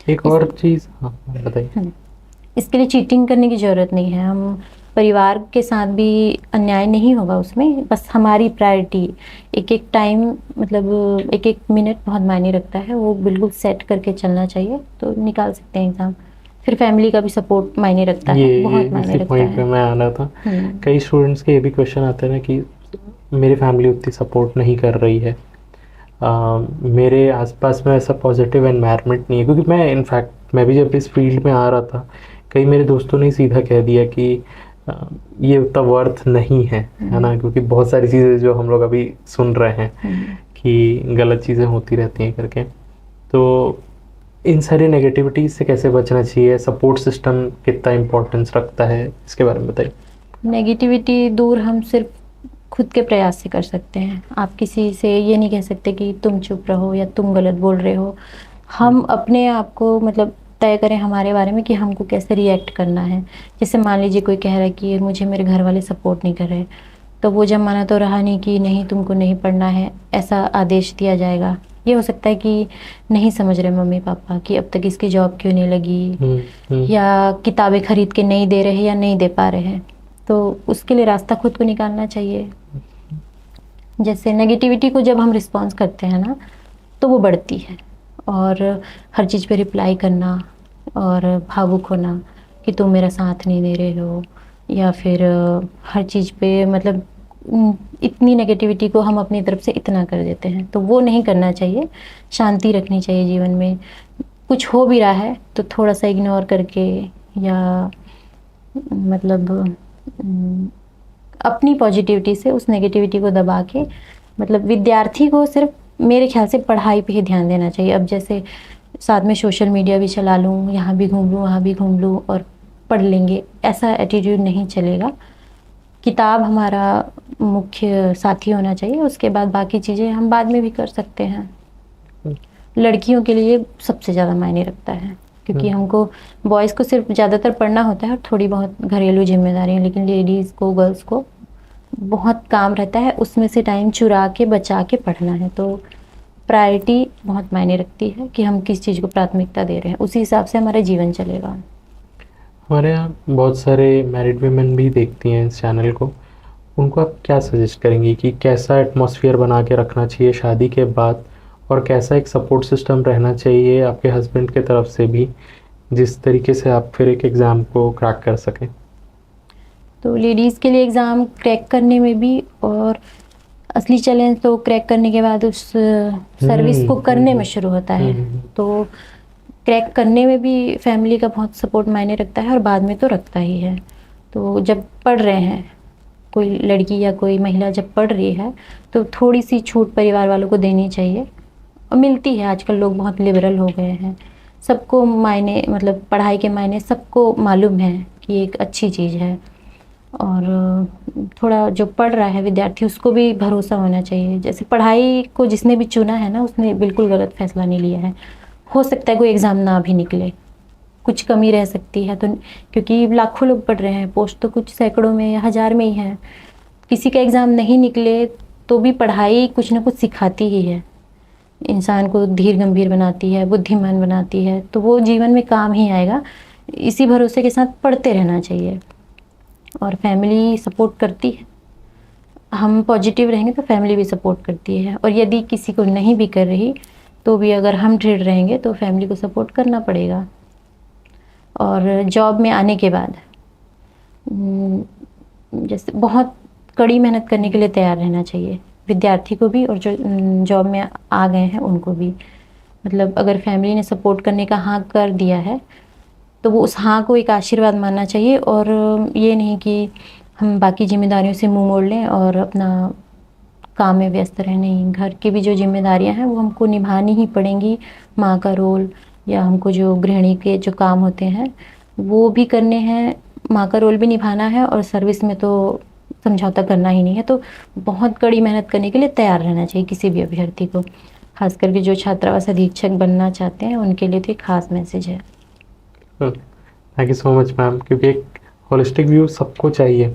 एक और चीज़, हाँ बताइए।
इसके लिए चीटिंग करने की ज़रूरत नहीं है। हम परिवार के साथ भी अन्याय नहीं होगा उसमें, बस हमारी प्रायोरिटी एक एक टाइम मतलब एक एक मिनट बहुत मायने रखता है, वो बिल्कुल सेट करके चलना चाहिए तो निकाल सकते हैं एग्ज़ाम। फिर फैमिली का भी सपोर्ट मायने रखता है, बहुत मायने
इसी
रखता
पॉइंट पे
है।
मैं आना था। कई स्टूडेंट्स के ये भी क्वेश्चन आते हैं ना कि मेरी फैमिली उतनी सपोर्ट नहीं कर रही है, मेरे आसपास में ऐसा पॉजिटिव एनवायरनमेंट नहीं है। क्योंकि मैं इनफैक्ट मैं भी जब इस फील्ड में आ रहा था, कई मेरे दोस्तों ने सीधा कह दिया कि ये उतना वर्थ नहीं है, है ना। क्योंकि बहुत सारी चीज़ें जो हम लोग अभी सुन रहे हैं कि गलत चीज़ें होती रहती हैं करके, तो इन सारी नेगेटिविटी से कैसे बचना चाहिए, सपोर्ट सिस्टम कितना इम्पोर्टेंस रखता है, इसके बारे में बताइए।
नेगेटिविटी दूर हम सिर्फ खुद के प्रयास से कर सकते हैं। आप किसी से ये नहीं कह सकते कि तुम चुप रहो या तुम गलत बोल रहे हो। हम अपने आप को मतलब तय करें हमारे बारे में कि हमको कैसे रिएक्ट करना है। जैसे मान लीजिए कोई कह रहा है कि मुझे मेरे घर वाले सपोर्ट नहीं कर रहे, तो वो जमाना तो रहा नहीं कि नहीं तुमको नहीं पढ़ना है, ऐसा आदेश दिया जाएगा। ये हो सकता है कि नहीं समझ रहे मम्मी पापा कि अब तक इसकी जॉब क्यों नहीं लगी, या किताबें खरीद के नहीं दे रहे या नहीं दे पा रहे हैं, तो उसके लिए रास्ता खुद को निकालना चाहिए। जैसे नेगेटिविटी को जब हम रिस्पॉन्स करते हैं ना तो वो बढ़ती है, और हर चीज़ पे रिप्लाई करना और भावुक होना कि तुम मेरा साथ नहीं दे रहे हो, या फिर हर चीज़ पे मतलब इतनी नेगेटिविटी को हम अपनी तरफ से इतना कर देते हैं, तो वो नहीं करना चाहिए। शांति रखनी चाहिए जीवन में। कुछ हो भी रहा है तो थोड़ा सा इग्नोर करके या मतलब अपनी पॉजिटिविटी से उस नेगेटिविटी को दबा के, मतलब विद्यार्थी को सिर्फ मेरे ख्याल से पढ़ाई पे ही ध्यान देना चाहिए। अब जैसे साथ में सोशल मीडिया भी चला लूँ, यहाँ भी घूम लूँ, वहाँ भी घूम लूँ और पढ़ लेंगे, ऐसा एटीट्यूड नहीं चलेगा। किताब हमारा मुख्य साथी होना चाहिए, उसके बाद बाकी चीज़ें हम बाद में भी कर सकते हैं। लड़कियों के लिए सबसे ज़्यादा मायने रखता है, क्योंकि हमको बॉयज़ को सिर्फ ज़्यादातर पढ़ना होता है और थोड़ी बहुत घरेलू जिम्मेदारी, लेकिन लेडीज़ को, गर्ल्स को बहुत काम रहता है, उसमें से टाइम चुरा के बचा के पढ़ना है। तो प्रायोरिटी बहुत मायने रखती है कि हम किस चीज़ को प्राथमिकता दे रहे हैं, उसी हिसाब से हमारा जीवन चलेगा।
हमारे यहाँ बहुत सारे मैरिड वीमेन भी देखती हैं इस चैनल को, उनको आप क्या सजेस्ट करेंगी कि कैसा एटमॉस्फेयर बना के रखना चाहिए शादी के बाद, और कैसा एक सपोर्ट सिस्टम रहना चाहिए आपके हस्बैंड के तरफ से भी, जिस तरीके से आप फिर एक एग्ज़ाम को क्रैक कर सकें?
तो लेडीज़ के लिए एग्ज़ाम क्रैक करने में भी, और असली चैलेंज तो क्रैक करने के बाद उस सर्विस को करने में शुरू होता है। तो क्रैक करने में भी फैमिली का बहुत सपोर्ट मायने रखता है, और बाद में तो रखता ही है। तो जब पढ़ रहे हैं, कोई लड़की या कोई महिला जब पढ़ रही है, तो थोड़ी सी छूट परिवार वालों को देनी चाहिए, और मिलती है। आजकल लोग बहुत लिबरल हो गए हैं, सबको मायने मतलब पढ़ाई के मायने सबको मालूम है कि एक अच्छी चीज़ है। और थोड़ा जो पढ़ रहा है विद्यार्थी, उसको भी भरोसा होना चाहिए। जैसे पढ़ाई को जिसने भी चुना है ना, उसने बिल्कुल गलत फैसला नहीं लिया है। हो सकता है कोई एग्ज़ाम ना भी निकले, कुछ कमी रह सकती है, तो क्योंकि लाखों लोग पढ़ रहे हैं, पोस्ट तो कुछ सैकड़ों में या हज़ार में ही है। किसी का एग्ज़ाम नहीं निकले तो भी पढ़ाई कुछ ना कुछ सिखाती ही है, इंसान को धीर गंभीर बनाती है, बुद्धिमान बनाती है, तो वो जीवन में काम ही आएगा। इसी भरोसे के साथ पढ़ते रहना चाहिए। और फैमिली सपोर्ट करती है, हम पॉजिटिव रहेंगे तो फैमिली भी सपोर्ट करती है। और यदि किसी को नहीं भी कर रही तो भी अगर हम दृढ़ रहेंगे तो फैमिली को सपोर्ट करना पड़ेगा। और जॉब में आने के बाद जैसे बहुत कड़ी मेहनत करने के लिए तैयार रहना चाहिए, विद्यार्थी को भी और जो जॉब में आ गए हैं उनको भी। मतलब अगर फैमिली ने सपोर्ट करने का हाँ कर दिया है तो वो उस हाँ को एक आशीर्वाद मानना चाहिए, और ये नहीं कि हम बाकी जिम्मेदारियों से मुंह मोड़ लें और अपना काम में व्यस्त रहें। नहीं, घर की भी जो जिम्मेदारियां हैं वो हमको निभानी ही पड़ेंगी। माँ का रोल या हमको जो गृहिणी के जो काम होते हैं वो भी करने हैं, माँ का रोल भी निभाना है, और सर्विस में तो समझौता करना ही नहीं है। तो बहुत कड़ी मेहनत करने के लिए तैयार रहना चाहिए किसी भी अभ्यर्थी को, खास करके जो छात्रावास अधीक्षक बनना चाहते हैं उनके लिए तो एक खास मैसेज है।
Thank you so much ma'am, क्योंकि एक होलिस्टिक व्यू सबको चाहिए।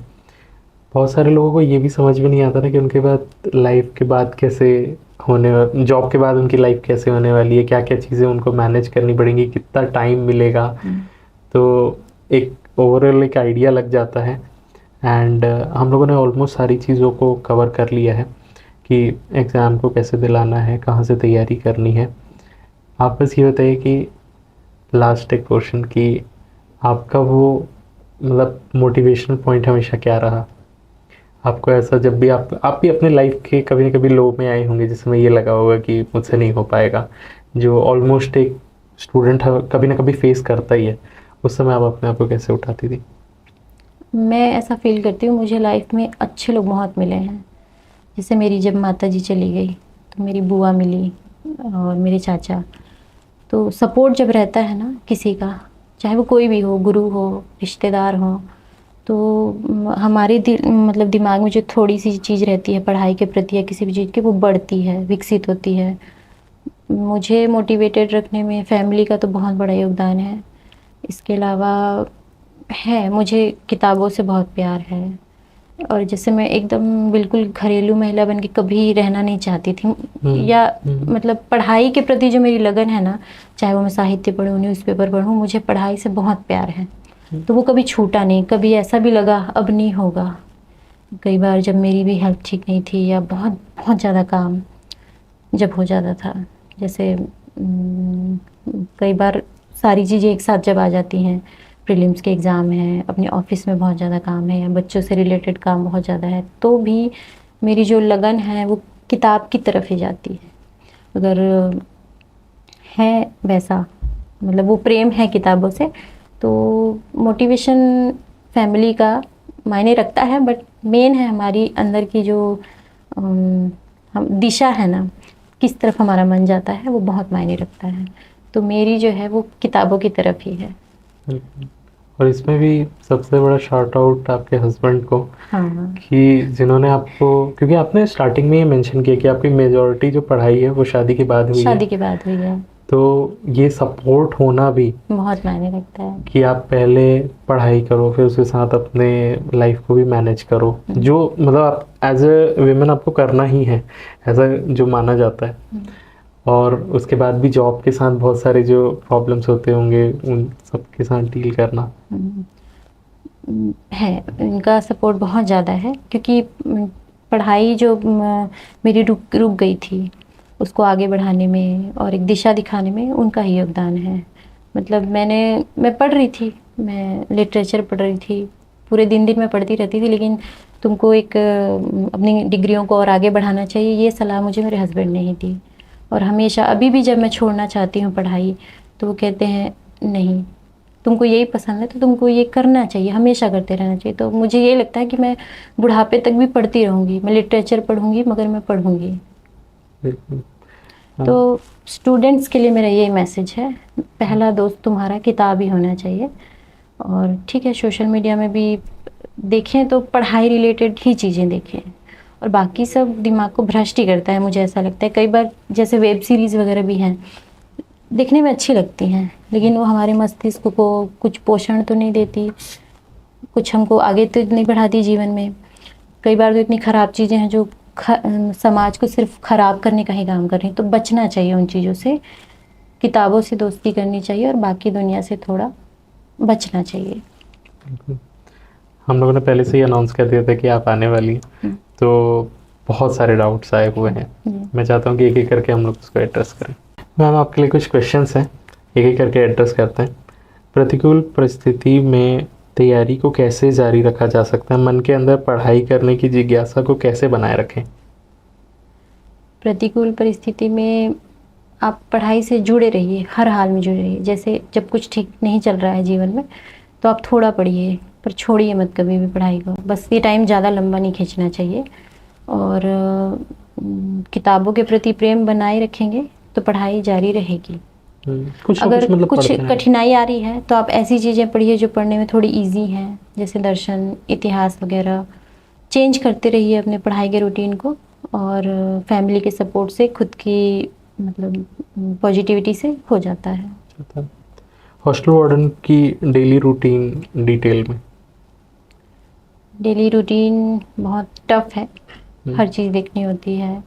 बहुत सारे लोगों को ये भी समझ में नहीं आता ना कि उनके बाद लाइफ के बाद कैसे जॉब के बाद उनकी लाइफ कैसे होने वाली है, क्या क्या चीज़ें उनको मैनेज करनी पड़ेंगी, कितना टाइम मिलेगा। तो एक ओवरऑल एक आइडिया लग जाता है। एंड हम लोगों ने ऑलमोस्ट सारी चीज़ों को कवर कर लिया है कि एग्ज़ाम को कैसे दिलाना है, कहाँ से तैयारी करनी है। आप बस ये बताइए कि लास्ट एक क्वेश्चन कि आपका वो मतलब मोटिवेशनल पॉइंट हमेशा क्या रहा? आपको ऐसा जब भी आप भी अपने लाइफ के कभी ना कभी लो में आए होंगे जिसमें ये लगा होगा कि मुझसे नहीं हो पाएगा, जो ऑलमोस्ट एक स्टूडेंट कभी ना कभी फेस करता ही है, उस समय आप अपने आप को कैसे उठाती थी?
मैं ऐसा फील करती हूँ, मुझे लाइफ में अच्छे लोग बहुत मिले हैं। जैसे मेरी जब माता जी चली गई तो मेरी बुआ मिली और मेरे चाचा। तो सपोर्ट जब रहता है ना किसी का, चाहे वो कोई भी हो, गुरु हो, रिश्तेदार हो, तो हमारे मतलब दिमाग में जो थोड़ी सी चीज़ रहती है पढ़ाई के प्रति या किसी भी चीज़ की, वो बढ़ती है, विकसित होती है। मुझे मोटिवेटेड रखने में फैमिली का तो बहुत बड़ा योगदान है। इसके अलावा है, मुझे किताबों से बहुत प्यार है। और जैसे मैं एकदम बिल्कुल घरेलू महिला बन के कभी रहना नहीं चाहती थी, या मतलब पढ़ाई के प्रति जो मेरी लगन है ना, चाहे वो मैं साहित्य पढूं, न्यूज़पेपर पढूं, मुझे पढ़ाई से बहुत प्यार है। तो वो कभी छूटा नहीं। कभी ऐसा भी लगा अब नहीं होगा, कई बार जब मेरी भी हेल्थ ठीक नहीं थी या बहुत बहुत ज़्यादा काम जब हो जाता था, जैसे कई बार सारी चीज़ें एक साथ जब आ जाती हैं, प्रीलिम्स के एग्ज़ाम हैं, अपने ऑफिस में बहुत ज़्यादा काम है या बच्चों से रिलेटेड काम बहुत ज़्यादा है, तो भी मेरी जो लगन है वो किताब की तरफ ही जाती है। अगर है वैसा, मतलब वो प्रेम है किताबों से, तो मोटिवेशन फैमिली का मायने रखता है, बट मेन है हमारी अंदर की जो हम दिशा है ना, किस तरफ हमारा मन जाता है, वो बहुत मायने रखता है। तो मेरी जो है वो किताबों की तरफ ही है।
और इसमें भी सबसे बड़ा शाउट आउट आपके हस्बैंड को,
हाँ,
कि जिन्होंने आपको, क्योंकि आपने स्टार्टिंग में ये मेंशन किया कि आपकी मेजॉरिटी जो पढ़ाई है वो शादी के बाद हुई है।
शादी के बाद हुई है।
तो ये सपोर्ट होना भी
बहुत मायने रखता है
कि आप पहले पढ़ाई करो, फिर उसके साथ अपने लाइफ को भी मैनेज करो, जो मतलब आप एज ए विमेन आपको करना ही है, ऐसा जो माना जाता है। और उसके बाद भी जॉब के साथ बहुत सारे जो प्रॉब्लम्स होते होंगे उन सब के साथ डील करना
है। इनका सपोर्ट बहुत ज़्यादा है, क्योंकि पढ़ाई जो मेरी रुक गई थी उसको आगे बढ़ाने में और एक दिशा दिखाने में उनका ही योगदान है। मतलब मैं पढ़ रही थी, मैं लिटरेचर पढ़ रही थी, पूरे दिन मैं पढ़ती रहती थी, लेकिन तुमको एक अपनी डिग्रियों को और आगे बढ़ाना चाहिए, ये सलाह मुझे मेरे हस्बैंड ने ही दी। और हमेशा अभी भी जब मैं छोड़ना चाहती हूँ पढ़ाई, तो वो कहते हैं नहीं, तुमको यही पसंद है तो तुमको ये करना चाहिए, हमेशा करते रहना चाहिए। तो मुझे ये लगता है कि मैं बुढ़ापे तक भी पढ़ती रहूँगी, मैं लिटरेचर पढ़ूँगी, मगर मैं पढ़ूँगी। तो स्टूडेंट्स के लिए मेरा ये मैसेज है, पहला दोस्त तुम्हारा किताब ही होना चाहिए। और ठीक है, सोशल मीडिया में भी देखें तो पढ़ाई रिलेटेड ही चीज़ें देखें, और बाकी सब दिमाग को भ्रष्ट ही करता है, मुझे ऐसा लगता है। कई बार जैसे वेब सीरीज़ वगैरह भी हैं, देखने में अच्छी लगती हैं, लेकिन वो हमारे मस्तिष्क को कुछ पोषण तो नहीं देती, कुछ हमको आगे तो नहीं बढ़ाती जीवन में। कई बार तो इतनी ख़राब चीज़ें हैं जो समाज को सिर्फ ख़राब करने का ही काम कर रही हैं। तो बचना चाहिए उन चीज़ों से, किताबों से दोस्ती करनी चाहिए और बाकी दुनिया से थोड़ा बचना चाहिए।
हम लोगों ने पहले से ही अनाउंस कर दिया था कि आप आने वाली हैं,
हम्म।
तो बहुत सारे डाउट्स आए हुए हैं। मैं चाहता हूँ कि एक एक करके हम लोग उसको एड्रेस करें। मैम आपके लिए कुछ क्वेश्चंस हैं, एक एक करके एड्रेस करते हैं। प्रतिकूल परिस्थिति में तैयारी को कैसे जारी रखा जा सकता है? मन के अंदर पढ़ाई करने की जिज्ञासा को कैसे बनाए रखें?
प्रतिकूल परिस्थिति में आप पढ़ाई से जुड़े रहिए, हर हाल में जुड़े रहिए। जैसे जब कुछ ठीक नहीं चल रहा है जीवन में तो आप थोड़ा पढ़िए, पर छोड़िए मत कभी भी पढ़ाई को। बस ये टाइम ज़्यादा लंबा नहीं खींचना चाहिए। और किताबों के प्रति प्रेम बनाए रखेंगे तो पढ़ाई जारी रहेगी।
कुछ
अगर
कुछ मतलब
कुछ
पढ़ते हैं।
कठिनाई आ रही है तो आप ऐसी चीज़ें पढ़िए जो पढ़ने में थोड़ी इजी हैं, जैसे दर्शन, इतिहास वगैरह। चेंज करते रहिए अपने पढ़ाई के रूटीन को, और फैमिली के सपोर्ट से खुद की मतलब पॉजिटिविटी से हो जाता है।
हॉस्टल वार्डन की डेली रूटीन डिटेल में।
डेली रूटीन बहुत टफ है, हर चीज़ देखनी होती है।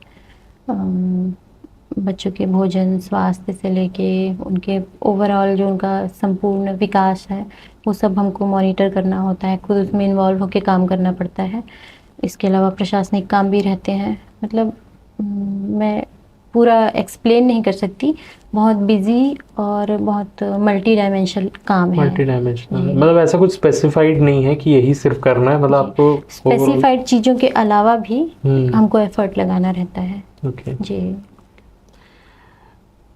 बच्चों के भोजन, स्वास्थ्य से लेके उनके ओवरऑल जो उनका संपूर्ण विकास है वो सब हमको मॉनिटर करना होता है, खुद उसमें इन्वॉल्व होकर काम करना पड़ता है। इसके अलावा प्रशासनिक काम भी रहते हैं। मतलब मैं पूरा एक्सप्लेन नहीं कर सकती, बहुत बिजी और बहुत मल्टी डायमेंशनल काम है।
मल्टी डायमेंशनल मतलब ऐसा कुछ स्पेसिफाइड नहीं है कि यही सिर्फ करना है, मतलब आपको
स्पेसिफाइड चीज़ों के अलावा भी हमको एफर्ट लगाना रहता है।
ओके
जी।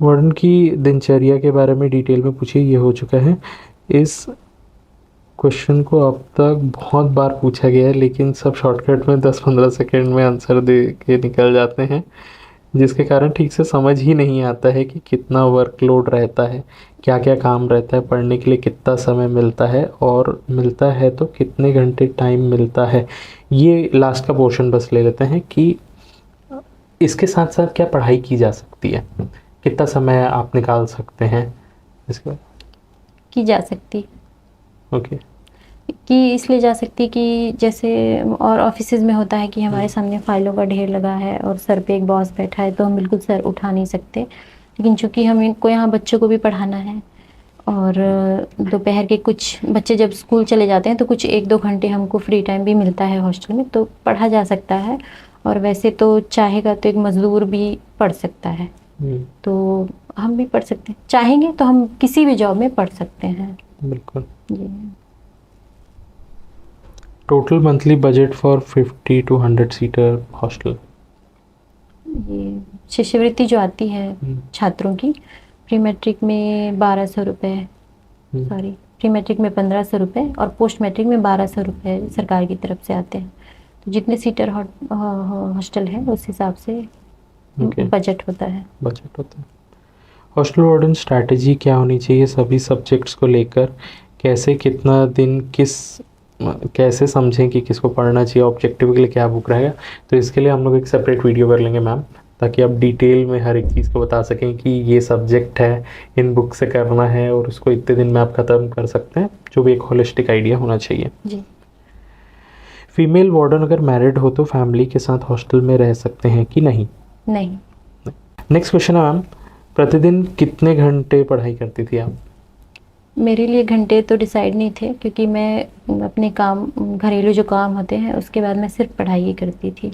वार्डन की दिनचर्या के बारे में डिटेल में पूछिए, ये हो चुका है। इस क्वेश्चन को अब तक बहुत बार पूछा गया है, लेकिन सब शॉर्टकट में 10-15 सेकंड में आंसर दे के निकल जाते हैं, जिसके कारण ठीक से समझ ही नहीं आता है कि कितना वर्कलोड रहता है, क्या क्या काम रहता है, पढ़ने के लिए कितना समय मिलता है, और मिलता है तो कितने घंटे टाइम मिलता है। ये लास्ट का पोर्शन बस ले लेते हैं कि इसके साथ साथ क्या पढ़ाई की जा सकती है, कितना समय आप निकाल सकते हैं इसके बाद?
की जा सकती
ओके
कि इसलिए जा सकती कि जैसे और ऑफिसेज में होता है कि हमारे सामने फाइलों का ढेर लगा है और सर पे एक बॉस बैठा है तो हम बिल्कुल सर उठा नहीं सकते। लेकिन चूंकि हम इनको यहाँ बच्चों को भी पढ़ाना है, और दोपहर के कुछ बच्चे जब स्कूल चले जाते हैं तो कुछ 1-2 घंटे हमको फ्री टाइम भी मिलता है हॉस्टल में, तो पढ़ा जा सकता है। और वैसे तो चाहेगा तो एक मज़दूर भी पढ़ सकता है, तो हम भी पढ़ सकते हैं। चाहेंगे तो हम किसी भी जॉब में पढ़ सकते हैं।
बिल्कुल।
जी।
Total monthly budget for 50 to 100 seater hostel.
ये शिष्यवृत्ति जो आती है छात्रों की, प्री मैट्रिक में 1200 रुपये, सॉरी प्री मैट्रिक में 1500 रुपये और पोस्ट मैट्रिक में 1200 रुपये सरकार की तरफ से आते हैं। तो जितने सीटर हॉस्टल है उस हिसाब से बजट होता है।
हॉस्टल वार्डन स्ट्रैटेजी क्या होनी चाहिए सभी सब्जेक्ट्स को लेकर? कैसे, कितना दिन, कैसे समझें कि किसको पढ़ना चाहिए, ऑब्जेक्टिव के लिए क्या बुक रहेगा? तो इसके लिए हम लोग एक सेपरेट वीडियो कर लेंगे मैम, ताकि आप डिटेल में हर एक चीज़ को बता सकें कि ये सब्जेक्ट है, इन बुक से करना है और उसको इतने दिन में आप ख़त्म कर सकते हैं, जो भी एक होलिस्टिक आइडिया होना चाहिए।
जी।
फीमेल वार्डन अगर मैरिड हो तो फैमिली के साथ हॉस्टल में रह सकते हैं कि नहीं?
नहीं।
नेक्स्ट क्वेश्चन है मैम, प्रतिदिन कितने घंटे पढ़ाई करती थी आप?
मेरे लिए घंटे तो डिसाइड नहीं थे, क्योंकि मैं अपने काम, घरेलू जो काम होते हैं उसके बाद मैं सिर्फ पढ़ाई ही करती थी।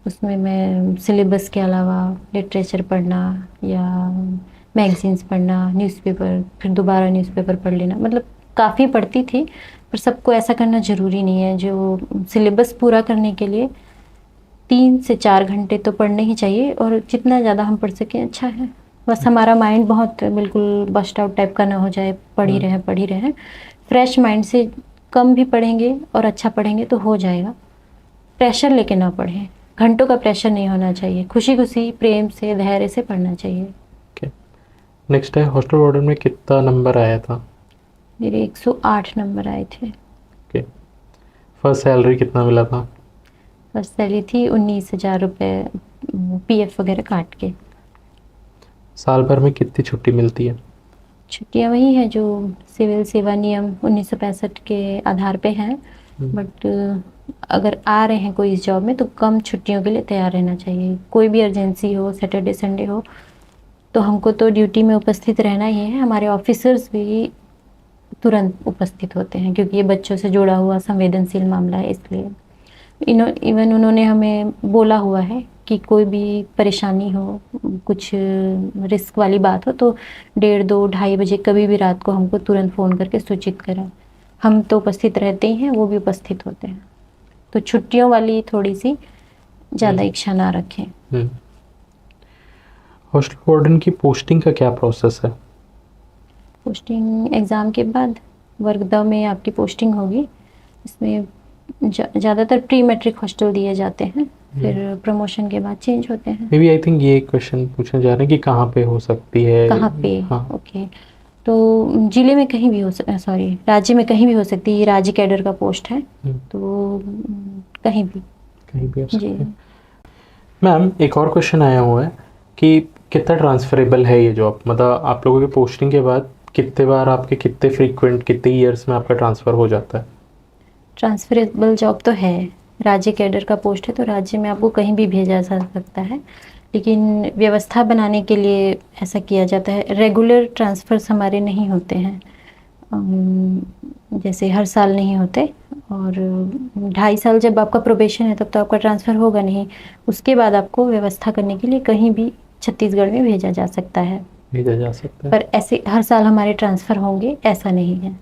उसमें मैं सिलेबस के अलावा लिटरेचर पढ़ना या मैगजीन्स पढ़ना, न्यूज़पेपर, फिर दोबारा न्यूज़पेपर पढ़ लेना, मतलब काफ़ी पढ़ती थी। पर सबको ऐसा करना ज़रूरी नहीं है। जो सिलेबस पूरा करने के लिए 3 से 4 घंटे तो पढ़ने ही चाहिए, और जितना ज़्यादा हम पढ़ सकें अच्छा है। बस हमारा माइंड बहुत बिल्कुल बस्ट आउट टाइप का ना हो जाए, पढ़ ही रहें। फ्रेश माइंड से कम भी पढ़ेंगे और अच्छा पढ़ेंगे तो हो जाएगा। प्रेशर लेके ना पढ़ें, घंटों का प्रेशर नहीं होना चाहिए, खुशी खुशी प्रेम से धैर्य से पढ़ना चाहिए।
नेक्स्ट है, हॉस्टल वार्डन में कितना नंबर आया था?
मेरे 108 नंबर आए थे।
फर्स्ट सैलरी कितना मिला था?
फर्स्ट सैलरी थी 19,000 रुपये, PF वगैरह काट के।
साल भर में कितनी छुट्टी मिलती है?
छुट्टियाँ वही है जो सिविल सेवा नियम 1965 के आधार पे हैं। बट अगर आ रहे हैं कोई इस जॉब में तो कम छुट्टियों के लिए तैयार रहना चाहिए। कोई भी अर्जेंसी हो, सैटरडे संडे हो, तो हमको तो ड्यूटी में उपस्थित रहना ही है। हमारे ऑफिसर्स भी तुरंत उपस्थित होते हैं, क्योंकि ये बच्चों से जुड़ा हुआ संवेदनशील मामला है। इसलिए इवन उन्होंने हमें बोला हुआ है कि कोई भी परेशानी हो, कुछ रिस्क वाली बात हो, तो 1:30, 2, 2:30 बजे कभी भी रात को हमको तुरंत फ़ोन करके सूचित करें। हम तो उपस्थित रहते ही हैं, वो भी उपस्थित होते हैं। तो छुट्टियों वाली थोड़ी सी ज़्यादा इच्छा ना रखें।
हॉस्टल वार्डन की पोस्टिंग का क्या प्रोसेस है?
पोस्टिंग एग्ज़ाम के बाद वर्ग द में आपकी पोस्टिंग होगी। इसमें ज़्यादातर प्री मैट्रिक हॉस्टल दिए जाते हैं, फिर प्रमोशन के बाद चेंज होते हैं।
मे बी आई थिंक ये क्वेश्चन पूछना चाह रहे हैं कि कहाँ पे हो सकती है?
कहाँ पे?
हाँ।
ओके, तो जिले में कहीं भी सॉरी, राज्य में कहीं भी हो सकती है। ये राज्य कैडर का पोस्ट है, तो कहीं भी
हो सकती
जी।
है। मैम, एक और क्वेश्चन आया हुआ है कि कितना ट्रांसफरेबल है ये जॉब? मतलब आप लोगों की पोस्टिंग के बाद कितने बार, आपके कितने फ्रीक्वेंट, कितने ईयर्स में आपका ट्रांसफ़र हो जाता है?
ट्रांसफरेबल जॉब तो है। राज्य कैडर का पोस्ट है, तो राज्य में आपको कहीं भी भेजा जा सकता है, लेकिन व्यवस्था बनाने के लिए ऐसा किया जाता है। रेगुलर ट्रांसफ़र्स हमारे नहीं होते हैं, जैसे हर साल नहीं होते। और 2.5 साल जब आपका प्रोबेशन है, तब तो आपका ट्रांसफ़र होगा नहीं। उसके बाद आपको व्यवस्था करने के लिए कहीं भी छत्तीसगढ़ में भेजा जा सकता है।
भेजा जा सकता है,
पर ऐसे हर साल हमारे ट्रांसफ़र होंगे ऐसा नहीं है।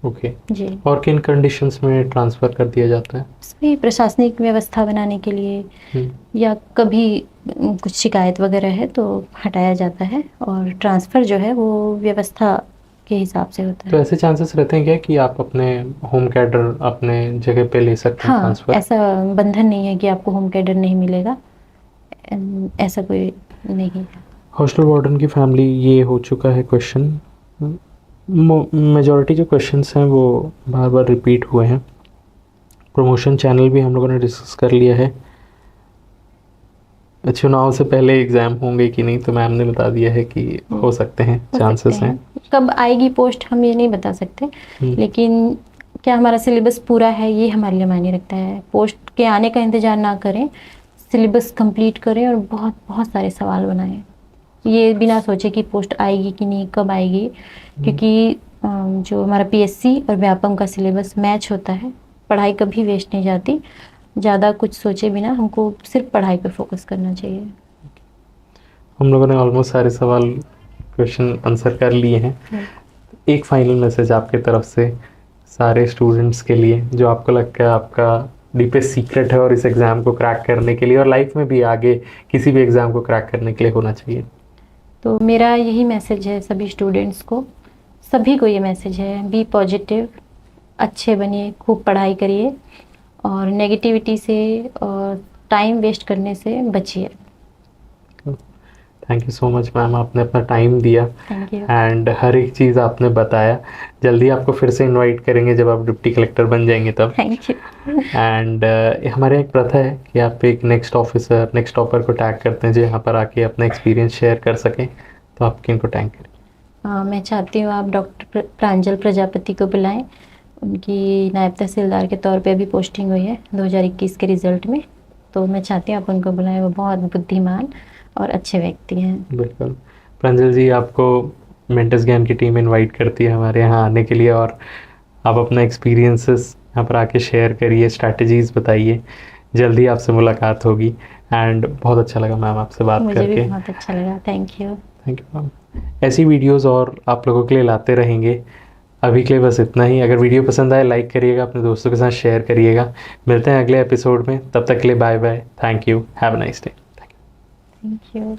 ओके।
जी।
और किन कंडीशंस में ट्रांसफ़र कर दिया जाता है?
इसमें प्रशासनिक व्यवस्था बनाने के लिए, या कभी कुछ शिकायत वगैरह है तो हटाया जाता है, और ट्रांसफ़र जो है वो व्यवस्था के हिसाब से होता
तो
है।
ऐसे चांसेस रहते हैं क्या कि आप अपने होम कैडर अपने जगह पे ले सकते हैं
हाँ,
ट्रांसफ़र?
ऐसा बंधन नहीं है कि आपको होम कैडर नहीं मिलेगा, ऐसा कोई नहीं है।
हॉस्टल वार्डन की फैमिली, ये हो चुका है क्वेश्चन। मेजॉरिटी जो क्वेश्चंस हैं वो बार बार रिपीट हुए हैं। प्रमोशन चैनल भी हम लोगों ने डिस्कस कर लिया है। चुनाव से पहले एग्ज़ाम होंगे कि नहीं, तो मैम ने बता दिया है कि हो सकते हैं, चांसेस हैं।
कब आएगी पोस्ट हम ये नहीं बता सकते, लेकिन क्या हमारा सिलेबस पूरा है ये हमारे लिए मायने रखता है। पोस्ट के आने का इंतज़ार ना करें, सिलेबस कंप्लीट करें और बहुत बहुत सारे सवाल बनाएं। ये बिना सोचे कि पोस्ट आएगी कि नहीं, कब आएगी, क्योंकि जो हमारा पीएससी और व्यापम का सिलेबस मैच होता है। पढ़ाई कभी वेस्ट नहीं जाती। ज़्यादा कुछ सोचे बिना हमको सिर्फ पढ़ाई पे फोकस करना चाहिए।
हम लोगों ने ऑलमोस्ट सारे सवाल, क्वेश्चन आंसर कर लिए हैं। एक फाइनल मैसेज आपके तरफ से सारे स्टूडेंट्स के लिए, जो आपको लगता है आपका डीपेस्ट सीक्रेट है और इस एग्ज़ाम को क्रैक करने के लिए और लाइफ में भी आगे किसी भी एग्ज़ाम को क्रैक करने के लिए होना चाहिए।
तो मेरा यही मैसेज है सभी स्टूडेंट्स को, सभी को ये मैसेज है, बी पॉजिटिव, अच्छे बनिए, खूब पढ़ाई करिए और नेगेटिविटी से और टाइम वेस्ट करने से बचिए।
Thank you so much ma'am, आपने अपना टाइम दिया
थैंक यू।
एंड हर एक चीज़ आपने बताया। जल्दी आपको फिर से इनवाइट करेंगे जब आप डिप्टी कलेक्टर बन जाएंगे तब।
Thank you.
एंड हमारे एक प्रथा है कि आप एक नेक्स्ट ऑफिसर, नेक्स्ट टॉपर को टैग करते हैं जो यहाँ पर आके अपना एक्सपीरियंस शेयर कर सकें, तो आप किनको टैग करें?
मैं चाहती हूँ आप डॉक्टर प्रांजल प्रजापति को बुलाएं। उनकी नायब तहसीलदार के तौर पे अभी पोस्टिंग हुई है 2021 के रिज़ल्ट में, तो मैं चाहती हूँ आप उनको बुलाएं। वो बहुत बुद्धिमान और अच्छे व्यक्ति हैं।
बिल्कुल। प्रांजल जी, आपको मेंटर्स ज्ञान की टीम इनवाइट करती है हमारे यहाँ आने के लिए, और आप अपना एक्सपीरियंसेस यहाँ पर आके शेयर करिए, स्ट्रैटेजीज़ बताइए। जल्दी आपसे मुलाकात होगी एंड बहुत अच्छा लगा मैम आपसे बात करके।
मुझे भी बहुत अच्छा लगा। Thank you.
Thank you ma'am. ऐसी वीडियोज़ और आप लोगों के लिए लाते रहेंगे। अभी के लिए बस इतना ही। अगर वीडियो पसंद आए लाइक करिएगा, अपने दोस्तों के साथ शेयर करिएगा। मिलते हैं अगले एपिसोड में, तब तक के लिए bye bye. Thank you, have a nice day.
Thank you.